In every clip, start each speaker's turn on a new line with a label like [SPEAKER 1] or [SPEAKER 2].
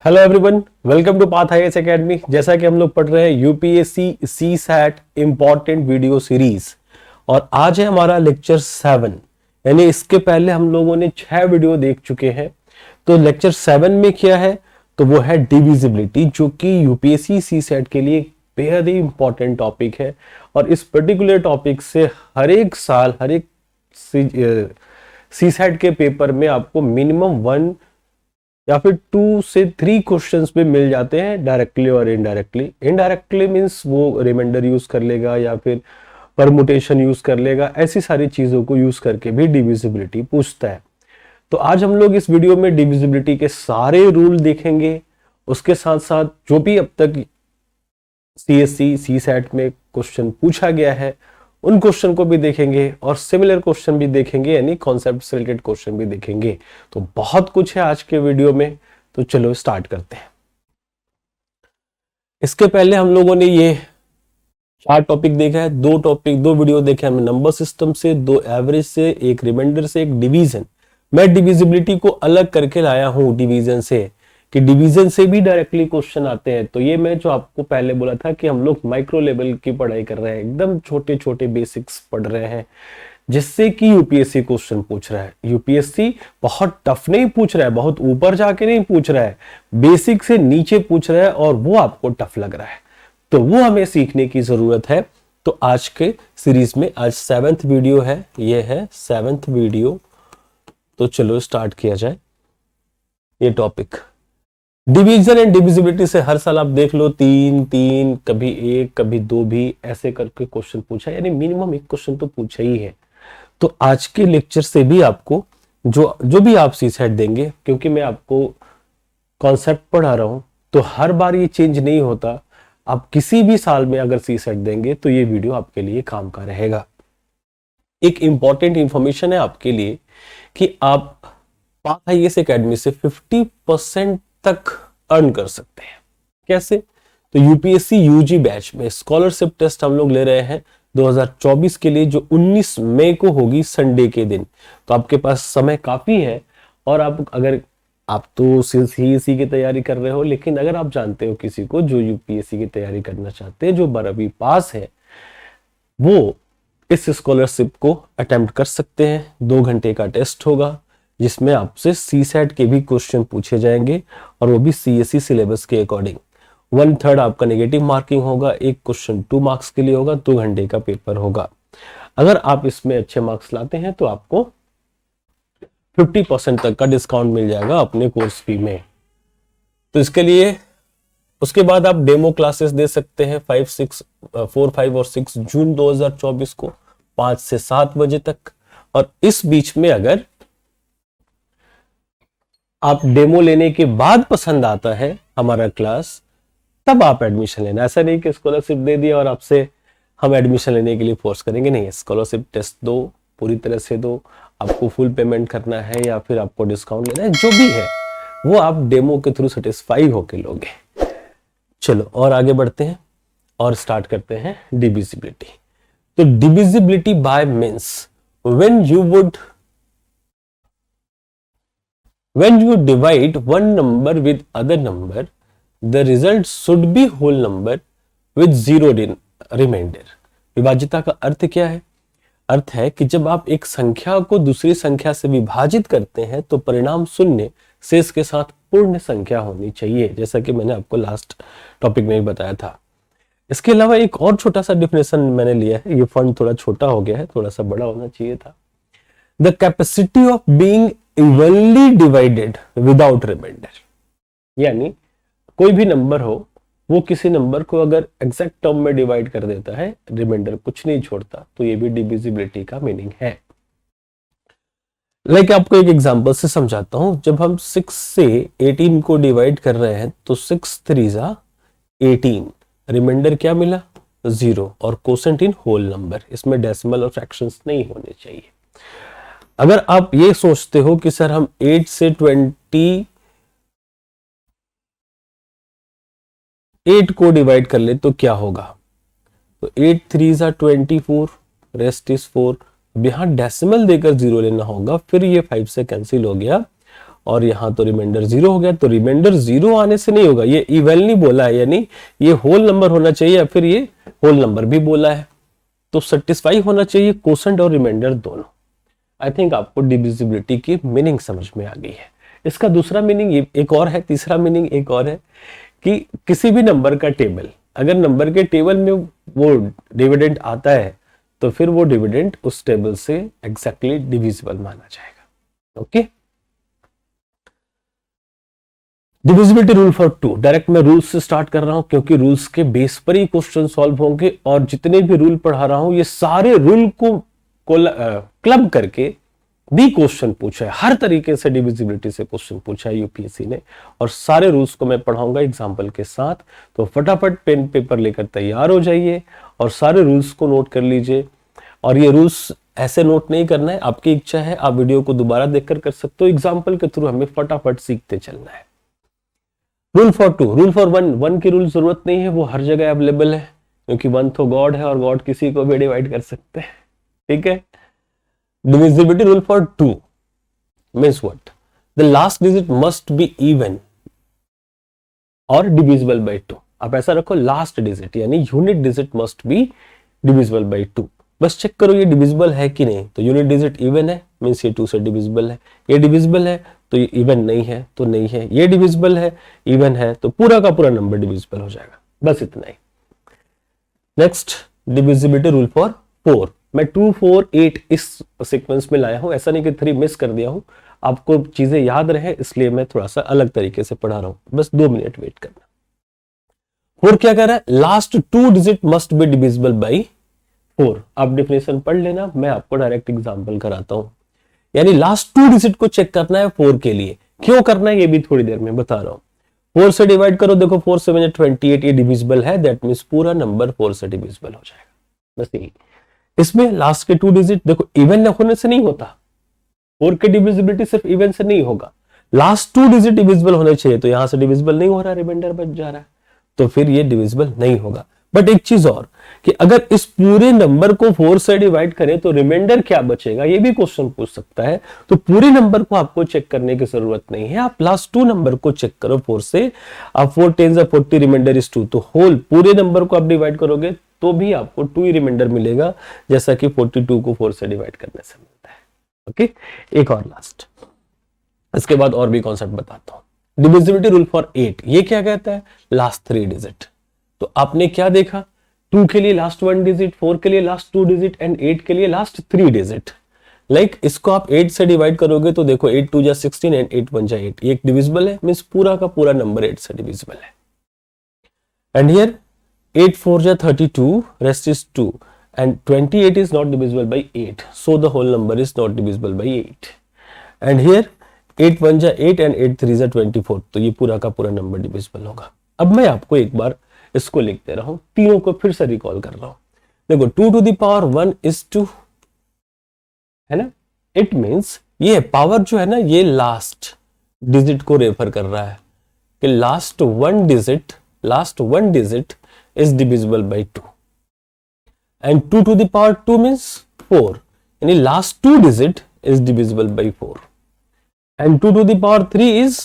[SPEAKER 1] Hello everyone, welcome to path IAS academy. जैसा कि हम लोग पढ़ रहे हैं UPSC CSAT important video series और आज है हमारा लेक्चर 7। यानी इसके पहले हम लोगों ने 6 वीडियो देख चुके हैं। तो लेक्चर 7 में क्या है, तो वो है डिविजिबिलिटी, जो कि यूपीएससी सी सैट के लिए बेहद ही इंपॉर्टेंट टॉपिक है। और इस पर्टिकुलर टॉपिक से हर एक साल हर एक सी सैट के पेपर में आपको मिनिमम 1 या फिर 2 से 3 क्वेश्चंस भी मिल जाते हैं, डायरेक्टली और इनडायरेक्टली। इनडायरेक्टली मींस वो रिमाइंडर यूज कर लेगा या फिर परमुटेशन यूज कर लेगा, ऐसी सारी चीजों को यूज करके भी डिविजिबिलिटी पूछता है। तो आज हम लोग इस वीडियो में डिविजिबिलिटी के सारे रूल देखेंगे। उसके साथ साथ जो भी अब तक सीएससी सी सैट में क्वेश्चन पूछा गया है उन क्वेश्चन को भी देखेंगे और सिमिलर क्वेश्चन भी देखेंगे, यानी कॉन्सेप्ट से रिलेटेड क्वेश्चन भी देखेंगे। तो बहुत कुछ है आज के वीडियो में, तो चलो स्टार्ट करते हैं। इसके पहले हम लोगों ने ये 4 टॉपिक देखा है, 2 वीडियो देखे हमने नंबर सिस्टम से, 2 एवरेज से, एक रिमाइंडर से, एक डिवीजन। मैं डिविजिबिलिटी को अलग करके लाया हूं डिवीजन से, कि डिवीजन से भी डायरेक्टली क्वेश्चन आते हैं। तो ये मैं जो आपको पहले बोला था कि हम लोग माइक्रो लेवल की पढ़ाई कर रहे हैं, एकदम छोटे छोटे बेसिक्स पढ़ रहे हैं, जिससे कि यूपीएससी क्वेश्चन पूछ रहा है। यूपीएससी बहुत टफ नहीं पूछ रहा है, बहुत ऊपर जाके नहीं पूछ रहा है, बेसिक से नीचे पूछ रहा है और वो आपको टफ लग रहा है, तो वो हमें सीखने की जरूरत है। तो आज के सीरीज में आज 7th वीडियो है, ये है 7th वीडियो। तो चलो स्टार्ट किया जाए ये टॉपिक। डिवीजन एंड डिविजिबिलिटी से हर साल आप देख लो 3 कभी 1 कभी 2 भी ऐसे करके क्वेश्चन पूछा, यानी मिनिमम एक क्वेश्चन तो पूछा ही है। तो आज के लेक्चर से भी आपको जो भी आप सी सेट देंगे, क्योंकि मैं आपको कॉन्सेप्ट पढ़ा रहा हूं तो हर बार ये चेंज नहीं होता। आप किसी भी साल में अगर सी सेट देंगे तो ये वीडियो आपके लिए काम का रहेगा। एक इंपॉर्टेंट इंफॉर्मेशन है आपके लिए कि आप पाथ आईएएस एकेडमी से 50% तक अर्न कर सकते हैं। कैसे? तो यूपीएससी यूजी बैच में स्कॉलरशिप टेस्ट हम लोग ले रहे हैं 2024 के लिए, जो 19 मई को होगी, संडे के दिन। तो आपके पास समय काफी है। और आप तो सीएससी की तैयारी कर रहे हो, लेकिन अगर आप जानते हो किसी को जो यूपीएससी की तैयारी करना चाहते हैं, जो 12वीं पास है, वो इस स्कॉलरशिप को अटेम्प्ट कर सकते हैं। 2 घंटे का टेस्ट होगा जिसमें आपसे सी सैट के भी क्वेश्चन पूछे जाएंगे और वो भी सीएससी सिलेबस के अकॉर्डिंग। 1/3 आपका नेगेटिव मार्किंग होगा, एक क्वेश्चन 2 मार्क्स के लिए होगा, 2 घंटे का पेपर होगा। अगर आप इसमें अच्छे मार्क्स लाते हैं तो आपको 50% तक का डिस्काउंट मिल जाएगा अपने कोर्स फी में। तो इसके लिए उसके बाद आप डेमो क्लासेस दे सकते हैं 4, 5 और 6 जून 2024 को 5 से 7 बजे तक। और इस बीच में अगर आप डेमो लेने के बाद पसंद आता है हमारा क्लास, तब आप एडमिशन लेना। ऐसा नहीं कि स्कॉलरशिप दे दिया और आपसे हम एडमिशन लेने के लिए फोर्स करेंगे, नहीं। स्कॉलरशिप टेस्ट दो, पूरी तरह से दो। आपको फुल पेमेंट करना है या फिर आपको डिस्काउंट लेना है, जो भी है वो आप डेमो के थ्रू सेटिस्फाई होके लोगे। चलो और आगे बढ़ते हैं और स्टार्ट करते हैं डिविजिबिलिटी। तो divisibility by means when you divide one number with other number, the result should be whole number with zero remainder। विभाज्यता का अर्थ क्या है? अर्थ है कि जब आप एक संख्या को दूसरी संख्या से विभाजित करते हैं तो परिणाम शून्य शेष के साथ पूर्ण संख्या होनी चाहिए, जैसा कि मैंने आपको लास्ट टॉपिक में भी बताया था। इसके अलावा एक और छोटा सा डिफिनेशन मैंने लिया है, ये फॉन्ट थोड़ा छोटा हो गया है, थोड़ा सा बड़ा होना चाहिए था। The capacity of being evenly divided without remainder, यानी कोई भी नंबर हो, वो किसी नंबर को अगर एग्जैक्ट टर्म में डिवाइड कर देता है, रिमाइंडर कुछ नहीं छोड़ता, तो ये भी डिविजिबिलिटी का मीनिंग है। आपको एक एग्जांपल से समझाता हूं। जब हम 6 से 18 को डिवाइड कर रहे हैं तो 6 3 18, रिमाइंडर क्या मिला? 0, और कोसेंट इन होल नंबर, इसमें डेसिमल और फ्रैक्शंस नहीं होने चाहिए। अगर आप ये सोचते हो कि सर हम 8 से 28 को डिवाइड कर ले तो क्या होगा, तो 8 3 24, रेस्ट इज 4। अब यहां डेसिमल देकर 0 लेना होगा, फिर ये 5 से कैंसिल हो गया और यहाँ तो रिमाइंडर 0 हो गया। तो रिमाइंडर 0 आने से नहीं होगा, ये इवनली बोला है, यानी ये होल नंबर होना चाहिए या फिर ये होल नंबर भी बोला है, तो सेटिस्फाई होना चाहिए कोसेंट और रिमाइंडर दोनों। आई थिंक आपको डिविजिबिलिटी की मीनिंग समझ में आ गई है। इसका दूसरा मीनिंग एक और है, तीसरा मीनिंग एक और है कि किसी भी नंबर का टेबल, अगर नंबर के टेबल में वो डिविडेंड आता है तो फिर वो डिविडेंड उस टेबल से एग्जैक्टली डिविजिबल माना जाएगा। Okay, divisibility rule for 2। Direct मैं रूल्स से स्टार्ट कर रहा हूं क्योंकि रूल्स के बेस पर ही क्वेश्चन सॉल्व होंगे, और जितने भी रूल पढ़ा रहा हूं ये सारे रूल को क्लब करके भी क्वेश्चन पूछा है। हर तरीके से डिविजिबिलिटी से क्वेश्चन पूछा है यूपीएससी ने, और सारे रूल्स को मैं पढ़ाऊंगा एग्जाम्पल के साथ। तो फटाफट पेन पेपर लेकर तैयार हो जाइए और सारे रूल्स को नोट कर लीजिए। और ये रूल्स ऐसे नोट नहीं करना है, आपकी इच्छा है, आप वीडियो को दोबारा देखकर कर सकते हो। एग्जाम्पल के थ्रू हमें फटाफट सीखते चलना है। रूल फॉर 2, रूल फॉर 1, 1 की रूल जरूरत नहीं है, वो हर जगह अवेलेबल है, क्योंकि 1 तो गॉड है और गॉड किसी को भी डिवाइड कर सकते हैं। ठीक है। Divisibility rule for 2 means what? The last digit must be even or divisible by 2. आप ऐसा रखो, लास्ट डिजिट यानी unit digit must be divisible by 2। बस चेक करो ये डिविजिबल है कि नहीं। तो यूनिट डिजिट इवन है, मीन्स ये 2 से डिविजिबल है। ये डिविजिबल है तो ये इवन नहीं है तो नहीं है। ये डिविजिबल है, इवन है, तो पूरा का पूरा नंबर डिविजिबल हो जाएगा। बस इतना ही। Next, divisibility rule for 4। मैं 2, 4, 8 इस सीक्वेंस में लाया हूं, ऐसा नहीं कि 3 मिस कर दिया हूं। आपको चीजें याद रहे इसलिए मैं थोड़ा सा अलग तरीके से पढ़ा रहा हूं। बस 2 मिनट वेट करना। 4 क्या कह रहा है? Last 2 digit must be divisible by 4। आप डिफिनेशन पढ़ लेना, मैं आपको डायरेक्ट एग्जांपल कराता हूं। यानी लास्ट 2 डिजिट को चेक करना है 4 के लिए। क्यों करना है ये भी थोड़ी देर में बता रहा हूं। 4 से डिवाइड करो, देखो 4 से 28, ये डिविजिबल है, दैट मीन्स पूरा नंबर 4 से डिविजिबल हो जाएगा। बस यही। इसमें लास्ट के 2 डिजिट देखो इवन होने से नहीं होता। 4 की डिविजिबिलिटी सिर्फ इवन से नहीं होगा, लास्ट 2 डिजिट डिविजिबल होने चाहिए। तो यहां से डिविजिबल नहीं हो रहा, रिमाइंडर बच जा रहा है, तो फिर ये डिविजिबल नहीं होगा। बट एक चीज और कि अगर इस पूरे नंबर को 4 से डिवाइड करें तो रिमाइंडर क्या बचेगा, ये भी क्वेश्चन पूछ सकता है। तो पूरे नंबर को आपको चेक करने की जरूरत नहीं है, आप लास्ट 2 नंबर को चेक करो 4 से। आप 4 10 40, रिमाइंडर इज 2, तो होल पूरे नंबर को आप डिवाइड करोगे तो भी आपको 2 ही रिमाइंडर मिलेगा, जैसा कि 42 को 4 से डिवाइड करने से मिलता है। ओके, एक और लास्ट, इसके बाद और भी कॉन्सेप्ट बताता हूं। डिविजिबिलिटी रूल फॉर 8, ये क्या कहता है? Last 3 digit. तो आपने क्या देखा? 2 के लिए लास्ट 1 डिजिट, 4 के लिए लास्ट 2 डिजिट एंड 8 के लिए लास्ट 3 डिजिट। लाइक इसको आप 8 से डिवाइड करोगे तो देखो 8 2 जा 16 एंड 8 1 जा 8, ये एक डिविजिबल है, मींस पूरा का पूरा नंबर 8 से डिविजिबल है। And here 8 4 ja 32, rest is 2, and 28 is not divisible by 8, so the whole number is not divisible by 8. And here 8 1 ja 8 and 8 3 ja 24, तो ये पूरा का पूरा नंबर डिविजिबल होगा। अब मैं आपको एक बार इसको लिख दे रहा हूं, तीनों को फिर से रिकॉल कर रहा हूं। देखो 2 to the power 1 is 2, है ना। इट मीन्स ये पावर जो है ना, ये लास्ट डिजिट को रेफर कर रहा है कि last 1 digit is divisible by 2, and 2 to the power 2 means 4, यानी last 2 digit is divisible by 4, and 2 to the power 3 is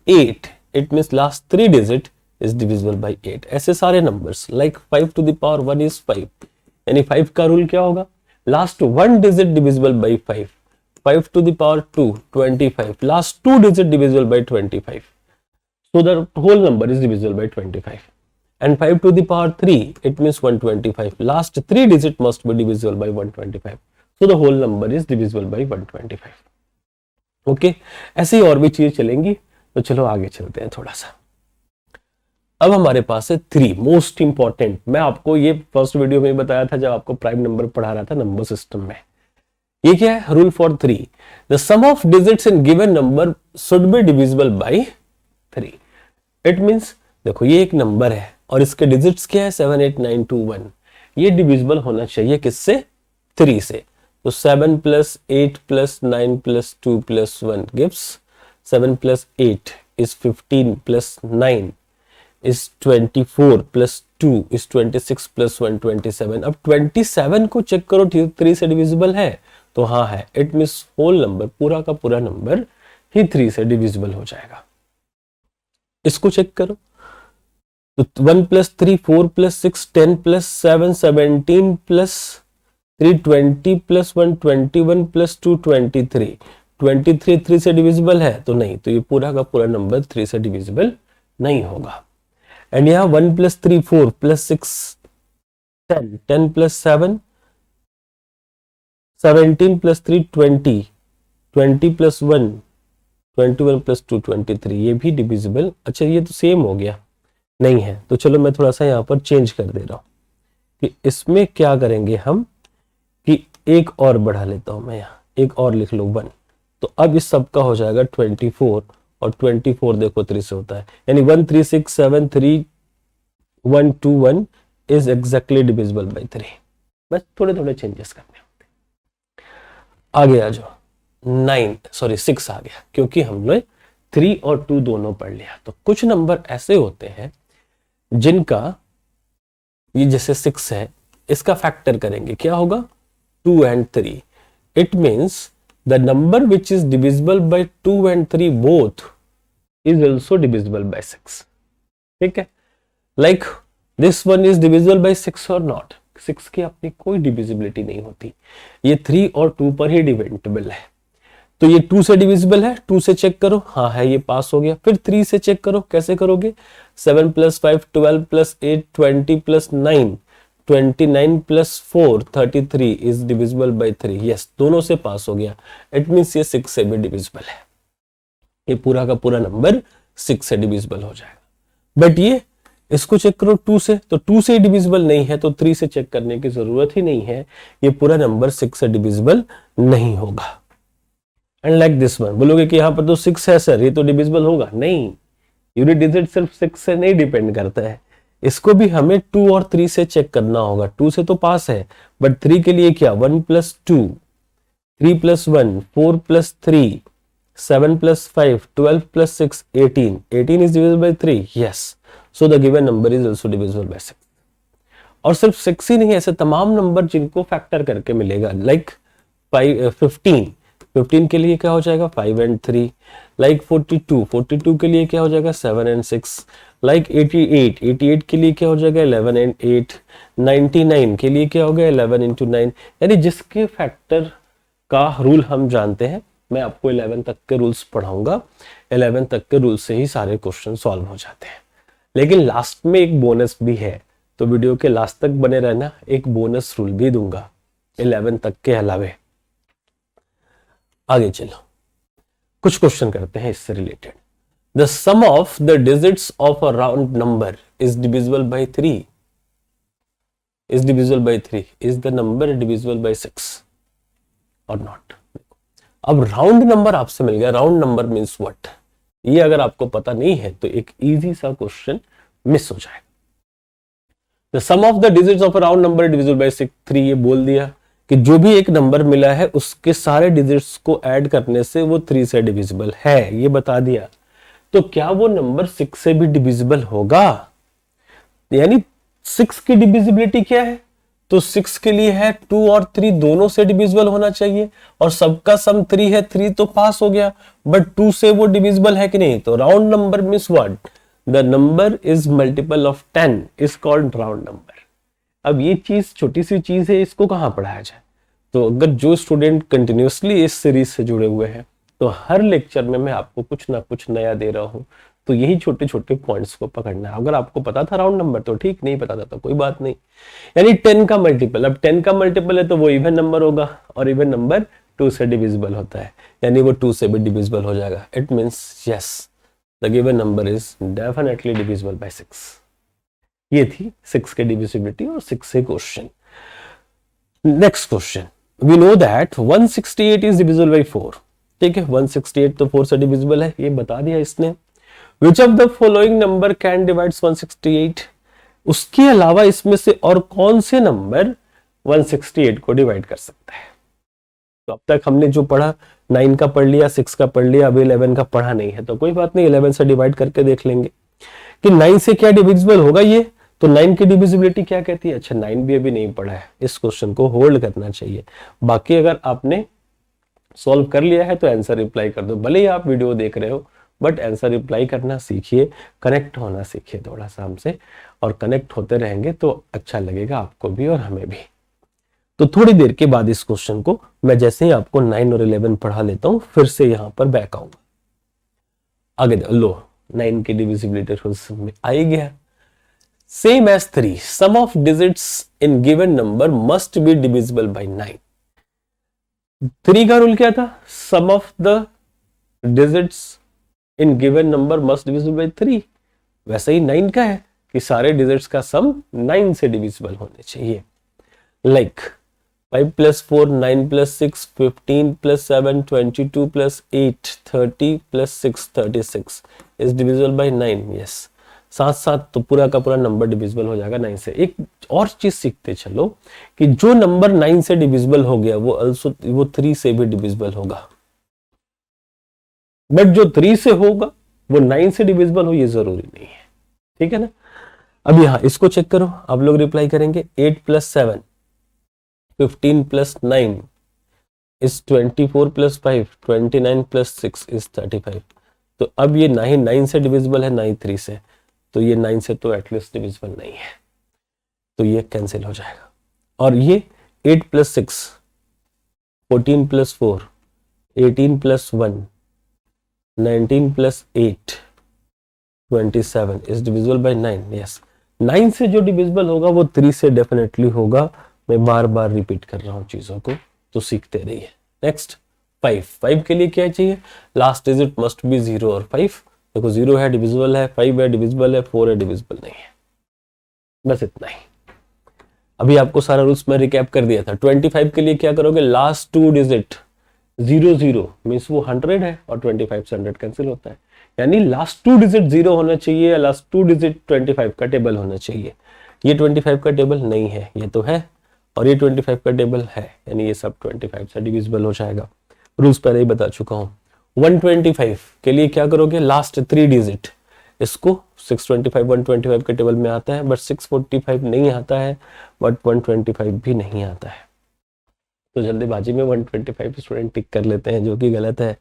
[SPEAKER 1] 8, it means last 3 digit is divisible by 8। ऐसे सारे numbers like 5 to the power 1 is 5, यानी 5 का rule क्या होगा? last 1 digit divisible by 5, 5 to the power 2 25, last 2 digit divisible by 25, so the whole number is divisible by 25। and 5 to the power 3, it means 125, last 3 digit must be divisible by 125, so the whole number is divisible by 125। Okay, ऐसे ही और भी चीजें चलेंगी, तो चलो आगे चलते हैं थोड़ा सा। अब हमारे पास है 3 मोस्ट इंपॉर्टेंट। मैं आपको ये फर्स्ट वीडियो में बताया था जब आपको प्राइम नंबर पढ़ा रहा था नंबर सिस्टम में। ये क्या है? Rule for 3, the sum of digits in given number should be divisible by 3। It means देखो ये एक नंबर है और इसके डिजिट्स क्या है? 7 8 9 2 1। ये डिविजिबल होना चाहिए किससे? 3 से। तो 7 + 8 + 9 + 2 + 1 gives 7 + 8 is 15 + 9 is 24 + 2 is 26 + 1 27। अब 27 को चेक करो 3 से डिविजिबल है तो हाँ है। इट मींस होल नंबर, पूरा का पूरा नंबर ही 3 से डिविजिबल हो जाएगा। इसको चेक करो, तो 1 + 3 4 + 6 10 + 7 17 + 3 20 + 1 21 + 2 23 23 3 से डिविजिबल है तो नहीं, तो ये पूरा का पूरा नंबर 3 से डिविजिबल नहीं होगा। एंड यहाँ 1 + 3 4 + 6 10 10 + 7 17 + 3 20 20 + 1 21 + 2 23, ये भी डिविजिबल। अच्छा ये तो सेम हो गया, नहीं है, तो चलो मैं थोड़ा सा यहाँ पर चेंज कर दे रहा हूँ कि इसमें क्या करेंगे हम कि एक और बढ़ा लेता हूं मैं, यहाँ एक और लिख लो 1, तो अब इस सब का हो जाएगा 24 और 24 देखो 3 से होता है, यानी 1 3 6 7 3 1 2 1 इज एग्जैक्टली डिविजिबल बाय 3। बस थोड़े थोड़े चेंजेस करने होते हैं। आगे आ जाओ, 6 आ गया क्योंकि हमने 3 और 2 दोनों पढ़ लिया। तो कुछ नंबर ऐसे होते हैं जिनका, ये जैसे 6 है, इसका फैक्टर करेंगे, क्या होगा 2 and 3। It means the number which is divisible by 2 and 3 both is also divisible by 6। ठीक है, like this one is divisible by 6 or not? 6 की अपनी कोई डिविजिबिलिटी नहीं होती, ये 3 और 2 पर ही डिपेंडेबल है। तो ये 2 से डिविजिबल है, 2 से चेक करो, हाँ है, ये पास हो गया। फिर 3 से चेक करो, कैसे करोगे, 7 + 5 12 + 8 20 + 9 29 + 4 33 इज डिविजिबल बाय 3। यस, दोनों से पास हो गया, इट मींस ये 6 से भी डिविजिबल है। ये पूरा का पूरा नंबर 6 से डिविजिबल हो जाएगा। बट ये इसको चेक करो 2 से, तो 2 से डिविजिबल नहीं है, तो 3 से चेक करने की जरूरत ही नहीं है, ये पूरा नंबर 6 से डिविजिबल नहीं होगा। एंड लाइक दिस वन, बोलोगे कि यहाँ पर तो 6 है सर, ये तो डिविजिबल होगा, नहीं, यूनिट डिजिट सिर्फ 6 से नहीं डिपेंड करता है, इसको भी हमें 2 और 3 से चेक करना होगा। 2 से तो पास है, बट 3 के लिए क्या, 1 + 2 3 + 1 4 + 3 7 + 5 12 + 6 18 18 is divisible by 3। yes, so the given number is also divisible by 6। और सिर्फ 6 ही नहीं, ऐसे तमाम नंबर जिनको फैक्टर करके मिलेगा, लाइक 15 के लिए क्या हो जाएगा 5 and 3, लाइक 42 के लिए क्या हो जाएगा 7 and 6, लाइक 88 के लिए क्या हो जाएगा 11 and 8, 99 के लिए क्या हो गया 11 into 9। यानी जिसके फैक्टर का रूल हम जानते हैं, मैं आपको 11 तक के रूल्स पढ़ाऊंगा, 11 तक के रूल से ही सारे क्वेश्चन सॉल्व हो जाते हैं। लेकिन लास्ट में एक बोनस भी है, तो वीडियो के लास्ट तक बने रहना, एक बोनस रूल भी दूंगा 11 तक के अलावे। आगे चलो, कुछ क्वेश्चन करते हैं इससे related. The sum of the digits of a round number is divisible by 3, is divisible by 3, is the number divisible by 6 और नॉट। अब राउंड नंबर आपसे मिल गया, राउंड नंबर मींस व्हाट, ये अगर आपको पता नहीं है तो एक इजी सा क्वेश्चन मिस हो जाएगा। The sum of the digits of a round number divisible by 3, ये बोल दिया कि जो भी एक नंबर मिला है उसके सारे डिजिट्स को ऐड करने से वो 3 से डिविजिबल है, ये बता दिया। तो क्या वो नंबर 6 से भी डिविजिबल होगा, यानी 6 की डिविजिबिलिटी क्या है, तो 6 के लिए है 2 और 3 दोनों से डिविजिबल होना चाहिए, और सबका सम 3 है, 3 तो पास हो गया, बट 2 से वो डिविजिबल है कि नहीं। तो round number means what, the number is multiple of 10 is called round number. अब ये चीज छोटी सी चीज है, इसको कहाँ पढ़ाया जाए, तो अगर जो स्टूडेंट कंटिन्यूअसली इस सीरीज से जुड़े हुए हैं, तो हर लेक्चर में मैं आपको कुछ ना कुछ नया दे रहा हूं, तो यही छोटे छोटे पॉइंट्स को पकड़ना है। अगर आपको पता था राउंड नंबर तो ठीक, नहीं पता था तो कोई बात नहीं। यानी 10 का मल्टीपल, अब 10 का मल्टीपल है तो वो इवन नंबर होगा, और इवन नंबर 2 से डिविजिबल होता है, यानी वो 2 से भी डिविजिबल हो जाएगा। It means yes, the given number is definitely divisible by 6। ये थी 6 के डिविजिबिलिटी और 6 से question. Next question, we know that 168 is divisible by 4। ठीक है, 168 तो 4 से डिविजिबल है, ये बता दिया इसने। Which of the following number can divides 168, उसके अलावा इसमें से और कौन से नंबर 168 को डिवाइड कर सकता है। तो अब तक हमने जो पढ़ा 9 का पढ़ लिया, 6 का पढ़ लिया, अभी 11 का पढ़ा नहीं है, तो कोई बात नहीं, 11 से डिवाइड करके देख लेंगे कि 9 से क्या डिविजिबल होगा ये। तो 9 की डिविजिबिलिटी क्या कहती है। अच्छा, 9 भी अभी नहीं पढ़ा है, इस क्वेश्चन को होल्ड करना चाहिए। बाकी अगर आपने सॉल्व कर लिया है तो आंसर रिप्लाई कर दो, भले ही आप वीडियो देख रहे हो बट आंसर रिप्लाई करना सीखिए, कनेक्ट होना सीखिए थोड़ा सा हमसे, और कनेक्ट होते रहेंगे तो अच्छा लगेगा आपको भी और हमें भी। तो थोड़ी देर के बाद इस क्वेश्चन को मैं जैसे ही आपको 9 और 11 पढ़ा लेता हूं फिर से यहां पर बैक आऊंगा। आगे लो 9 की डिविजिबिलिटी में आ ही गया। Same as 3, sum of digits in given number must be divisible by 9। 3 का रूल क्या था? Sum of the digits in given number must divisible by 3। वैसे ही 9 का है कि सारे डिजिट्स का सम 9 से डिविजिबल होने चाहिए। Like 5 + 4 9 + 6 15 + 7 22 + 8 30 + 6 36 is divisible by 9। Yes, साथ साथ तो पूरा का पूरा नंबर डिविजिबल हो जाएगा 9 से। एक और चीज सीखते चलो कि जो नंबर 9 से डिविजिबल हो गया वो 3 से भी डिविजिबल होगा, बट जो 3 से होगा वो 9 से डिविजिबल हो ये जरूरी नहीं है। ठीक है ना? अब यहां इसको चेक करो, आप लोग रिप्लाई करेंगे 8 + 7 15 + 9 is 24 + 5 29 + 6 is 35। तो अब ये 9 से डिविजिबल है, 9 3 से, तो ये 9 से तो एटलीस्ट डिविजिबल नहीं है, तो ये कैंसिल हो जाएगा। और ये 8 + 6 14 + 4 18 + 1 19 + 8 27 is divisible by 9। यस, 9 से जो डिविजिबल होगा वो 3 से डेफिनेटली होगा। मैं बार बार रिपीट कर रहा हूं चीजों को, तो सीखते रहिए। नेक्स्ट 5 के लिए क्या चाहिए? लास्ट डिजिट मस्ट बी 0 और 5। देखो 0 है डिविजिबल है, 5 है डिविजिबल है, 4 है डिविजिबल नहीं है। बस इतना ही। अभी आपको सारा रूल्स में रिकैप कर दिया था। 25 के लिए क्या करोगे? लास्ट 2 डिजिट 0 मीन्स वो 100 है और 25 से 100 कैंसिल होता है, यानी लास्ट 2 डिजिट 0 होना चाहिए या लास्ट 2 डिजिट 25 का टेबल होना चाहिए। ये 25 का टेबल नहीं है, ये तो है, और ये 25 का टेबल है, यानी ये सब 25 से डिविजिबल हो जाएगा। रूल्स पहले ही बता चुका हूं। 125 के लिए क्या करोगे? लास्ट 3 डिजिट, इसको 625 125 के टेबल में आता है, बट 645 नहीं आता है, बट 125 भी नहीं आता है। तो जल्दीबाजी में 125 स्टूडेंट टिक कर लेते हैं, जो कि गलत है,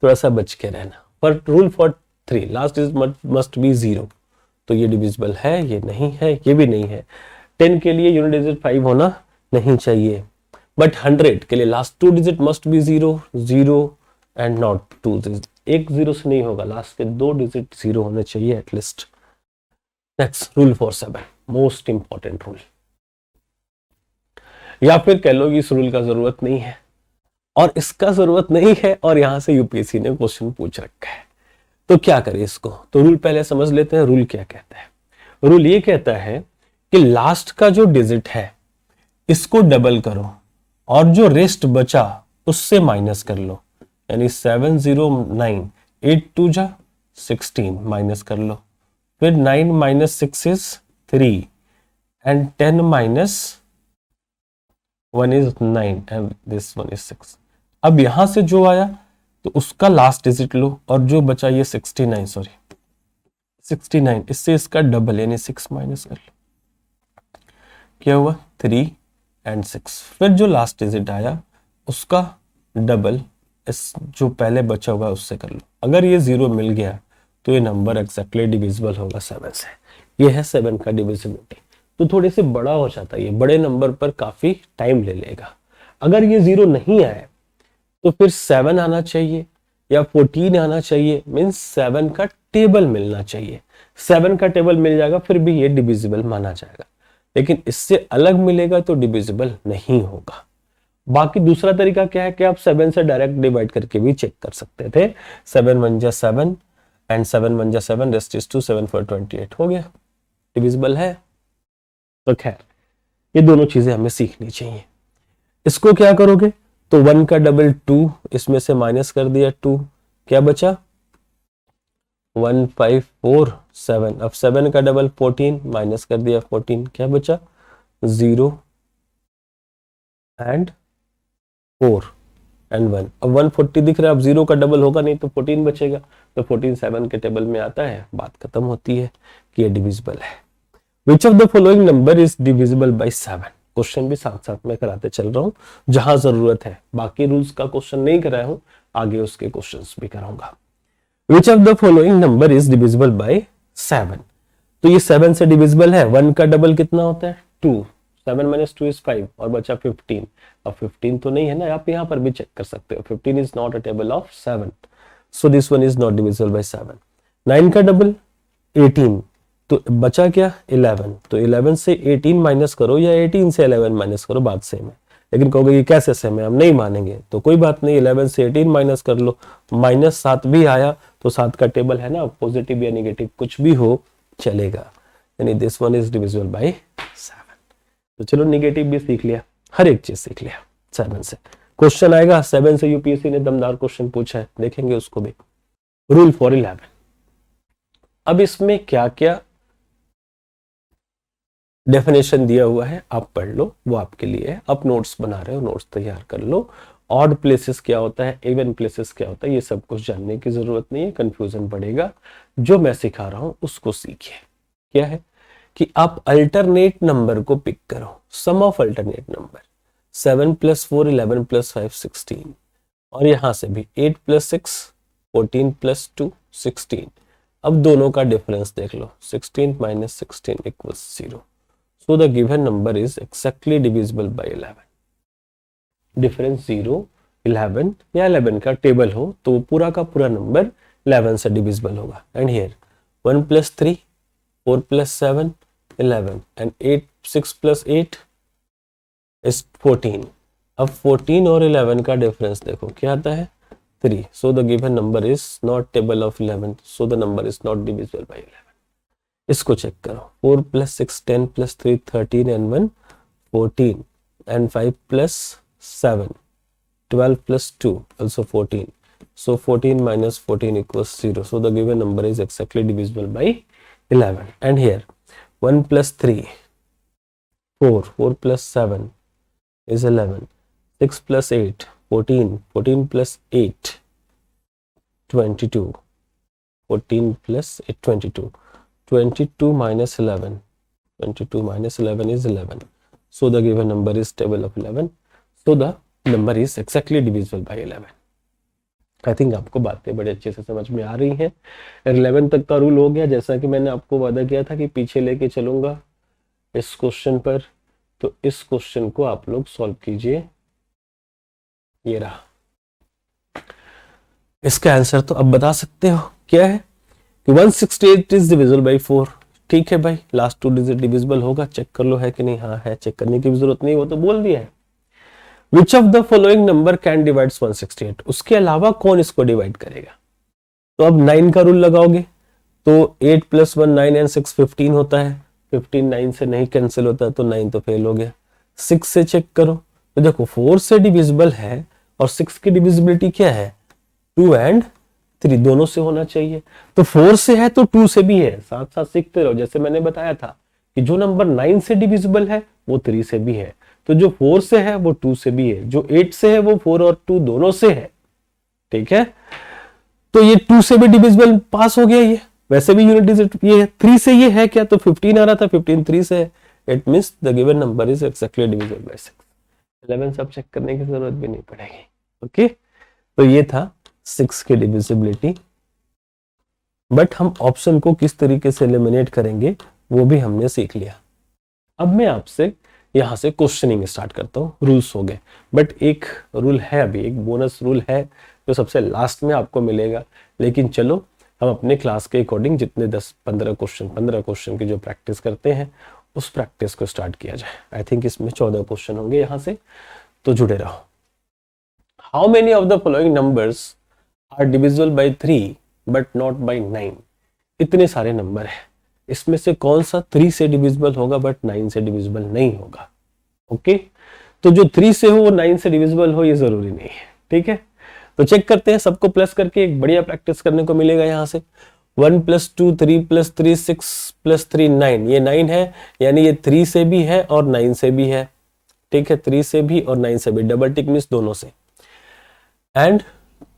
[SPEAKER 1] थोड़ा सा बच के रहना। पर rule for 3 last is must be 0, तो ये डिविजिबल है, ये नहीं है, ये भी नहीं है। 10 के लिए यूनिट डिजिट 5 होना नहीं चाहिए, बट 100 के लिए last 2 digit must be 0 and not 2 digit. एक 0 से नहीं होगा, लास्ट के 2 डिजिट 0 होने चाहिए at least. Next rule for 7, most important rule, या फिर कह लो कि इस रूल का जरूरत नहीं है और इसका जरूरत नहीं है, और यहां से यूपीएससी ने क्वेश्चन पूछ रखा है, तो क्या करें इसको? तो रूल पहले समझ लेते हैं। रूल क्या कहता है? रूल ये कहता है कि लास्ट का जो डिजिट है इसको डबल करो और जो रेस्ट बचा उससे माइनस कर लो, यानी 709 8 2 जा 16 माइनस कर लो, फिर 9 - 6 is 3 and 10 - 1 is 9 and this 1 is 6। अब यहां से जो आया तो उसका लास्ट डिजिट लो, और जो बचा ये 69, इससे इसका डबल यानी 6 माइनस कर लो, क्या हुआ 3 एंड 6। फिर जो लास्ट डिजिट आया उसका डबल इस जो पहले बचा हुआ उससे कर लो। अगर ये 0 मिल गया तो ये नंबर एग्जैक्टली डिविजिबल होगा 7 से। ये है 7 का डिविजिबिलिटी। तो थोड़े से बड़ा हो जाता है, ये बड़े नंबर पर काफी टाइम ले लेगा। अगर ये 0 नहीं आए तो फिर 7 आना चाहिए या 14 आना चाहिए, मीन्स 7 का टेबल मिलना चाहिए। 7 का टेबल मिल जाएगा फिर भी ये डिविजिबल माना जाएगा, लेकिन इससे अलग मिलेगा तो डिविजिबल नहीं होगा। बाकी दूसरा तरीका क्या है कि आप 7 से डायरेक्ट डिवाइड करके भी चेक कर सकते थे। 7 × 1 = 7 एंड 7 × 1 = 7 रेस्ट इज 2 7 4 28 हो गया, डिविजिबल है। तो खैर ये दोनों चीजें हमें सीखनी चाहिए। इसको क्या करोगे? तो 1 का डबल 2, इसमें से माइनस कर दिया 2, क्या बचा 1 5 4 7। अब 7 का डबल 14, माइनस कर दिया 14, क्या बचा 0 एंड 4 एंड 1। अब 140 दिख रहा है, अब 0 का डबल होगा नहीं तो 14 बचेगा, तो 14 7 के टेबल में आता है, बात खत्म होती है कि ये डिविजिबल है। Which of the following number is divisible bye 7? Question भी साथ साथ में कराते चल रहा हूं जहां जरूरत है, बाकी रूल्स का क्वेश्चन नहीं कराया हूं, आगे उसके क्वेश्चंस भी कराऊंगा। Which of the following number is divisible bye 7? तो ये 7 से डिविजिबल है। 1 का डबल कितना होता है? 2। 7 माइनस 2 इज 5 और बचा 15। अब 15 तो नहीं है ना, आप यहाँ पर भी चेक कर सकते हो। 15 is not a table of 7, so this one is not divisible by 7। 9 का डबल 18, तो बचा क्या? 11। तो 11 से 18 माइनस करो या 18 से 11 माइनस करो, बात सेम है। लेकिन कहोगे ये कैसे सेम है, हम नहीं मानेंगे, तो कोई बात नहीं, 11 से 18 माइनस कर लो, -7 भी आया तो 7 का टेबल है ना, पॉजिटिव या नेगेटिव कुछ भी हो चलेगा, यानी this one is divisible bye 7। तो चलो नेगेटिव भी सीख लिया, हर एक चीज सीख लिया। 7 से क्वेश्चन आएगा, 7 से यूपीएससी ने दमदार क्वेश्चन पूछा है, देखेंगे उसको भी। Rule for 11। अब इसमें क्या क्या डेफिनेशन दिया हुआ है आप पढ़ लो, वो आपके लिए है। आप नोट्स बना रहे हो, नोट्स तैयार कर लो। ऑड प्लेसेस क्या होता है, इवन प्लेसेस क्या होता है, ये सब कुछ जानने की जरूरत नहीं है, कंफ्यूजन पड़ेगा। जो मैं सिखा रहा हूं उसको सीखिए। क्या है कि आप अल्टरनेट नंबर को पिक करो, सम ऑफ अल्टरनेट नंबर। 7 + 4 11 + 5 16, और यहां से भी 8 + 6 14 + 2 16। अब दोनों का डिफरेंस देख लो, 16 - 16 = 0। So the given number is exactly divisible by 11. Difference 0, 11 या 11 का टेबल हो तो पूरा का पूरा नंबर 11 से डिविजिबल होगा। And here 1 + 3 4 + 7 11 and 6 + 8 is 14। अब 14 और 11 का डिफरेंस देखो क्या आता है, 3। So the given number is not table of 11, so the number is not divisible by 11। इसको चेक करो, 4 + 6 10 + 3 13 and 1 14 and 5 + 7 12 + 2 also 14, so 14 - 14 = 0, so the given number is exactly divisible by 11। and here 1 + 3 4 4 + 7 is 11, 6 + 8 14 14 + 8 22 14 + 8 22 22 - 11 22 - 11 is 11, so the given number is table of 11, so the number is exactly divisible by 11। I think आपको बातें बड़े अच्छे से समझ में आ रही हैं। 11 तक का रूल हो गया, जैसा कि मैंने आपको वादा किया था कि पीछे लेके चलूंगा इस क्वेश्चन पर, तो इस क्वेश्चन को आप लोग सॉल्व कीजिए। ये रहा, इसका आंसर तो अब बता सकते हो क्या है कि 168 इज डिविजिबल बाय 4। ठीक है भाई, लास्ट 2 डिजिट डिविजिबल होगा, चेक कर लो है कि नहीं। हाँ है, चेक करने की भी जरूरत नहीं, वो तो बोल दिया है। Which of the following number can divides 168? उसके अलावा कौन इसको डिवाइड करेगा? तो अब 9 का रूल लगाओगे तो 8 + 1 9 and 6 15 होता है। 15 9 से नहीं कैंसिल होता, तो 9 तो फेल हो गया। 6 से चेक करो तो देखो 4 से डिविजिबल है और 6 की डिविजिबिलिटी क्या है, 2 and 3 दोनों से होना चाहिए। तो 4 से है तो 2 से भी है, साथ साथ सीखते रहो। जैसे मैंने बताया था कि जो नंबर 9 से डिविजिबल है वो 3 से भी है, तो जो 4 से है वो 2 से भी है, जो 8 से है वो 4 और 2 दोनों से है। ठीक है, तो ये 2 से भी डिविजिबल पास हो गया। ये वैसे भी यूनिट डिजिट ये है। 3 से ये है क्या, तो 15 आ रहा था, 15 3 से है। It means the given number is exactly divisible by 6। 11 सब चेक करने की जरूरत भी नहीं पड़ेगी। ओके, तो ये था 6 की डिविजिबिलिटी, बट हम ऑप्शन को किस तरीके से एलिमिनेट करेंगे वो भी हमने सीख लिया। अब मैं आपसे यहां से क्वेश्चनिंग स्टार्ट करता हूं। रूल्स हो गए, बट एक रूल है, अभी एक बोनस रूल है जो सबसे लास्ट में आपको मिलेगा। लेकिन चलो हम अपने क्लास के अकॉर्डिंग जितने 10-15 क्वेश्चन 15 क्वेश्चन की जो प्रैक्टिस करते हैं उस प्रैक्टिस को स्टार्ट किया जाए। आई थिंक इसमें 14 क्वेश्चन होंगे यहां से, तो जुड़े रहो। How many of the following numbers are divisible by 3 but not by 9? इतने सारे नंबर है, इसमें से कौन सा 3 से डिविजिबल होगा बट 9 से डिविजिबल नहीं होगा? ओके, तो जो 3 से हो वो 9 से डिविजिबल हो ये जरूरी नहीं है। ठीक है, तो चेक करते हैं, सबको प्लस करके एक बढ़िया प्रैक्टिस करने को मिलेगा यहां से। 1 + 2 3 + 3 6 + 3 9, ये 9 है, यानी ये 3 से भी है और 9 से भी है। ठीक है, 3 से भी और 9 से भी, डबल टिक मींस दोनों से। एंड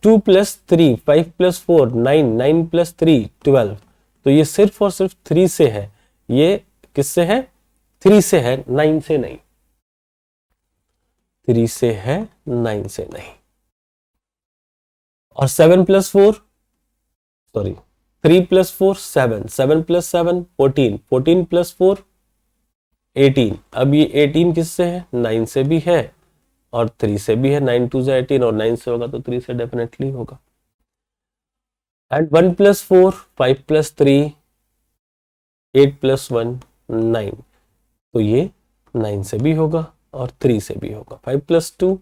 [SPEAKER 1] 2 + 3 5 + 4 9 9 + 3 12, तो ये सिर्फ और सिर्फ 3 से है। ये किससे है? 3 से है, 9 से नहीं। 3 से है, 9 से नहीं। और 7 + 4 सॉरी 3 + 4 7, 7 + 7 14, 14 + 4 18। अब ये 18 किससे है? 9 से भी है और 3 से भी है। 9 2 18 और 9 से होगा तो 3 से डेफिनेटली होगा। एंड 1 + 4 5 + 3 8 + 1 9, तो ये 9 से भी होगा और 3 से भी होगा। 5 + 2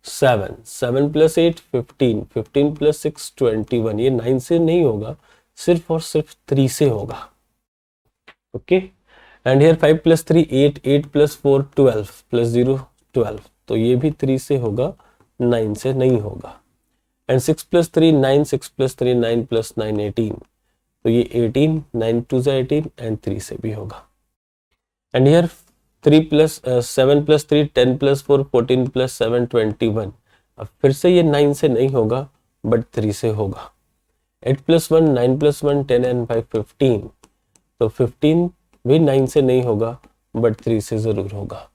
[SPEAKER 1] 7, 7 + 8 15, 15 + 6 21, ये 9 से नहीं होगा, सिर्फ और सिर्फ 3 से होगा। ओके, एंड हियर 5 + 3 8, 8 + 4 12 + 0 12, तो ये भी 3 से होगा, 9 से नहीं होगा। एंड 6 + 3 9, 6 + 3 9 + 9 18, तो ये 18, 9 2 18 एंड 3 से भी होगा। एंड हियर 7 + 3 10 + 4 14 + 7 21, अब फिर से ये 9 से नहीं होगा बट 3 से होगा। 8 + 1 9 + 1 10 एंड 5 15, तो 15 भी 9 से नहीं होगा बट 3 से जरूर होगा।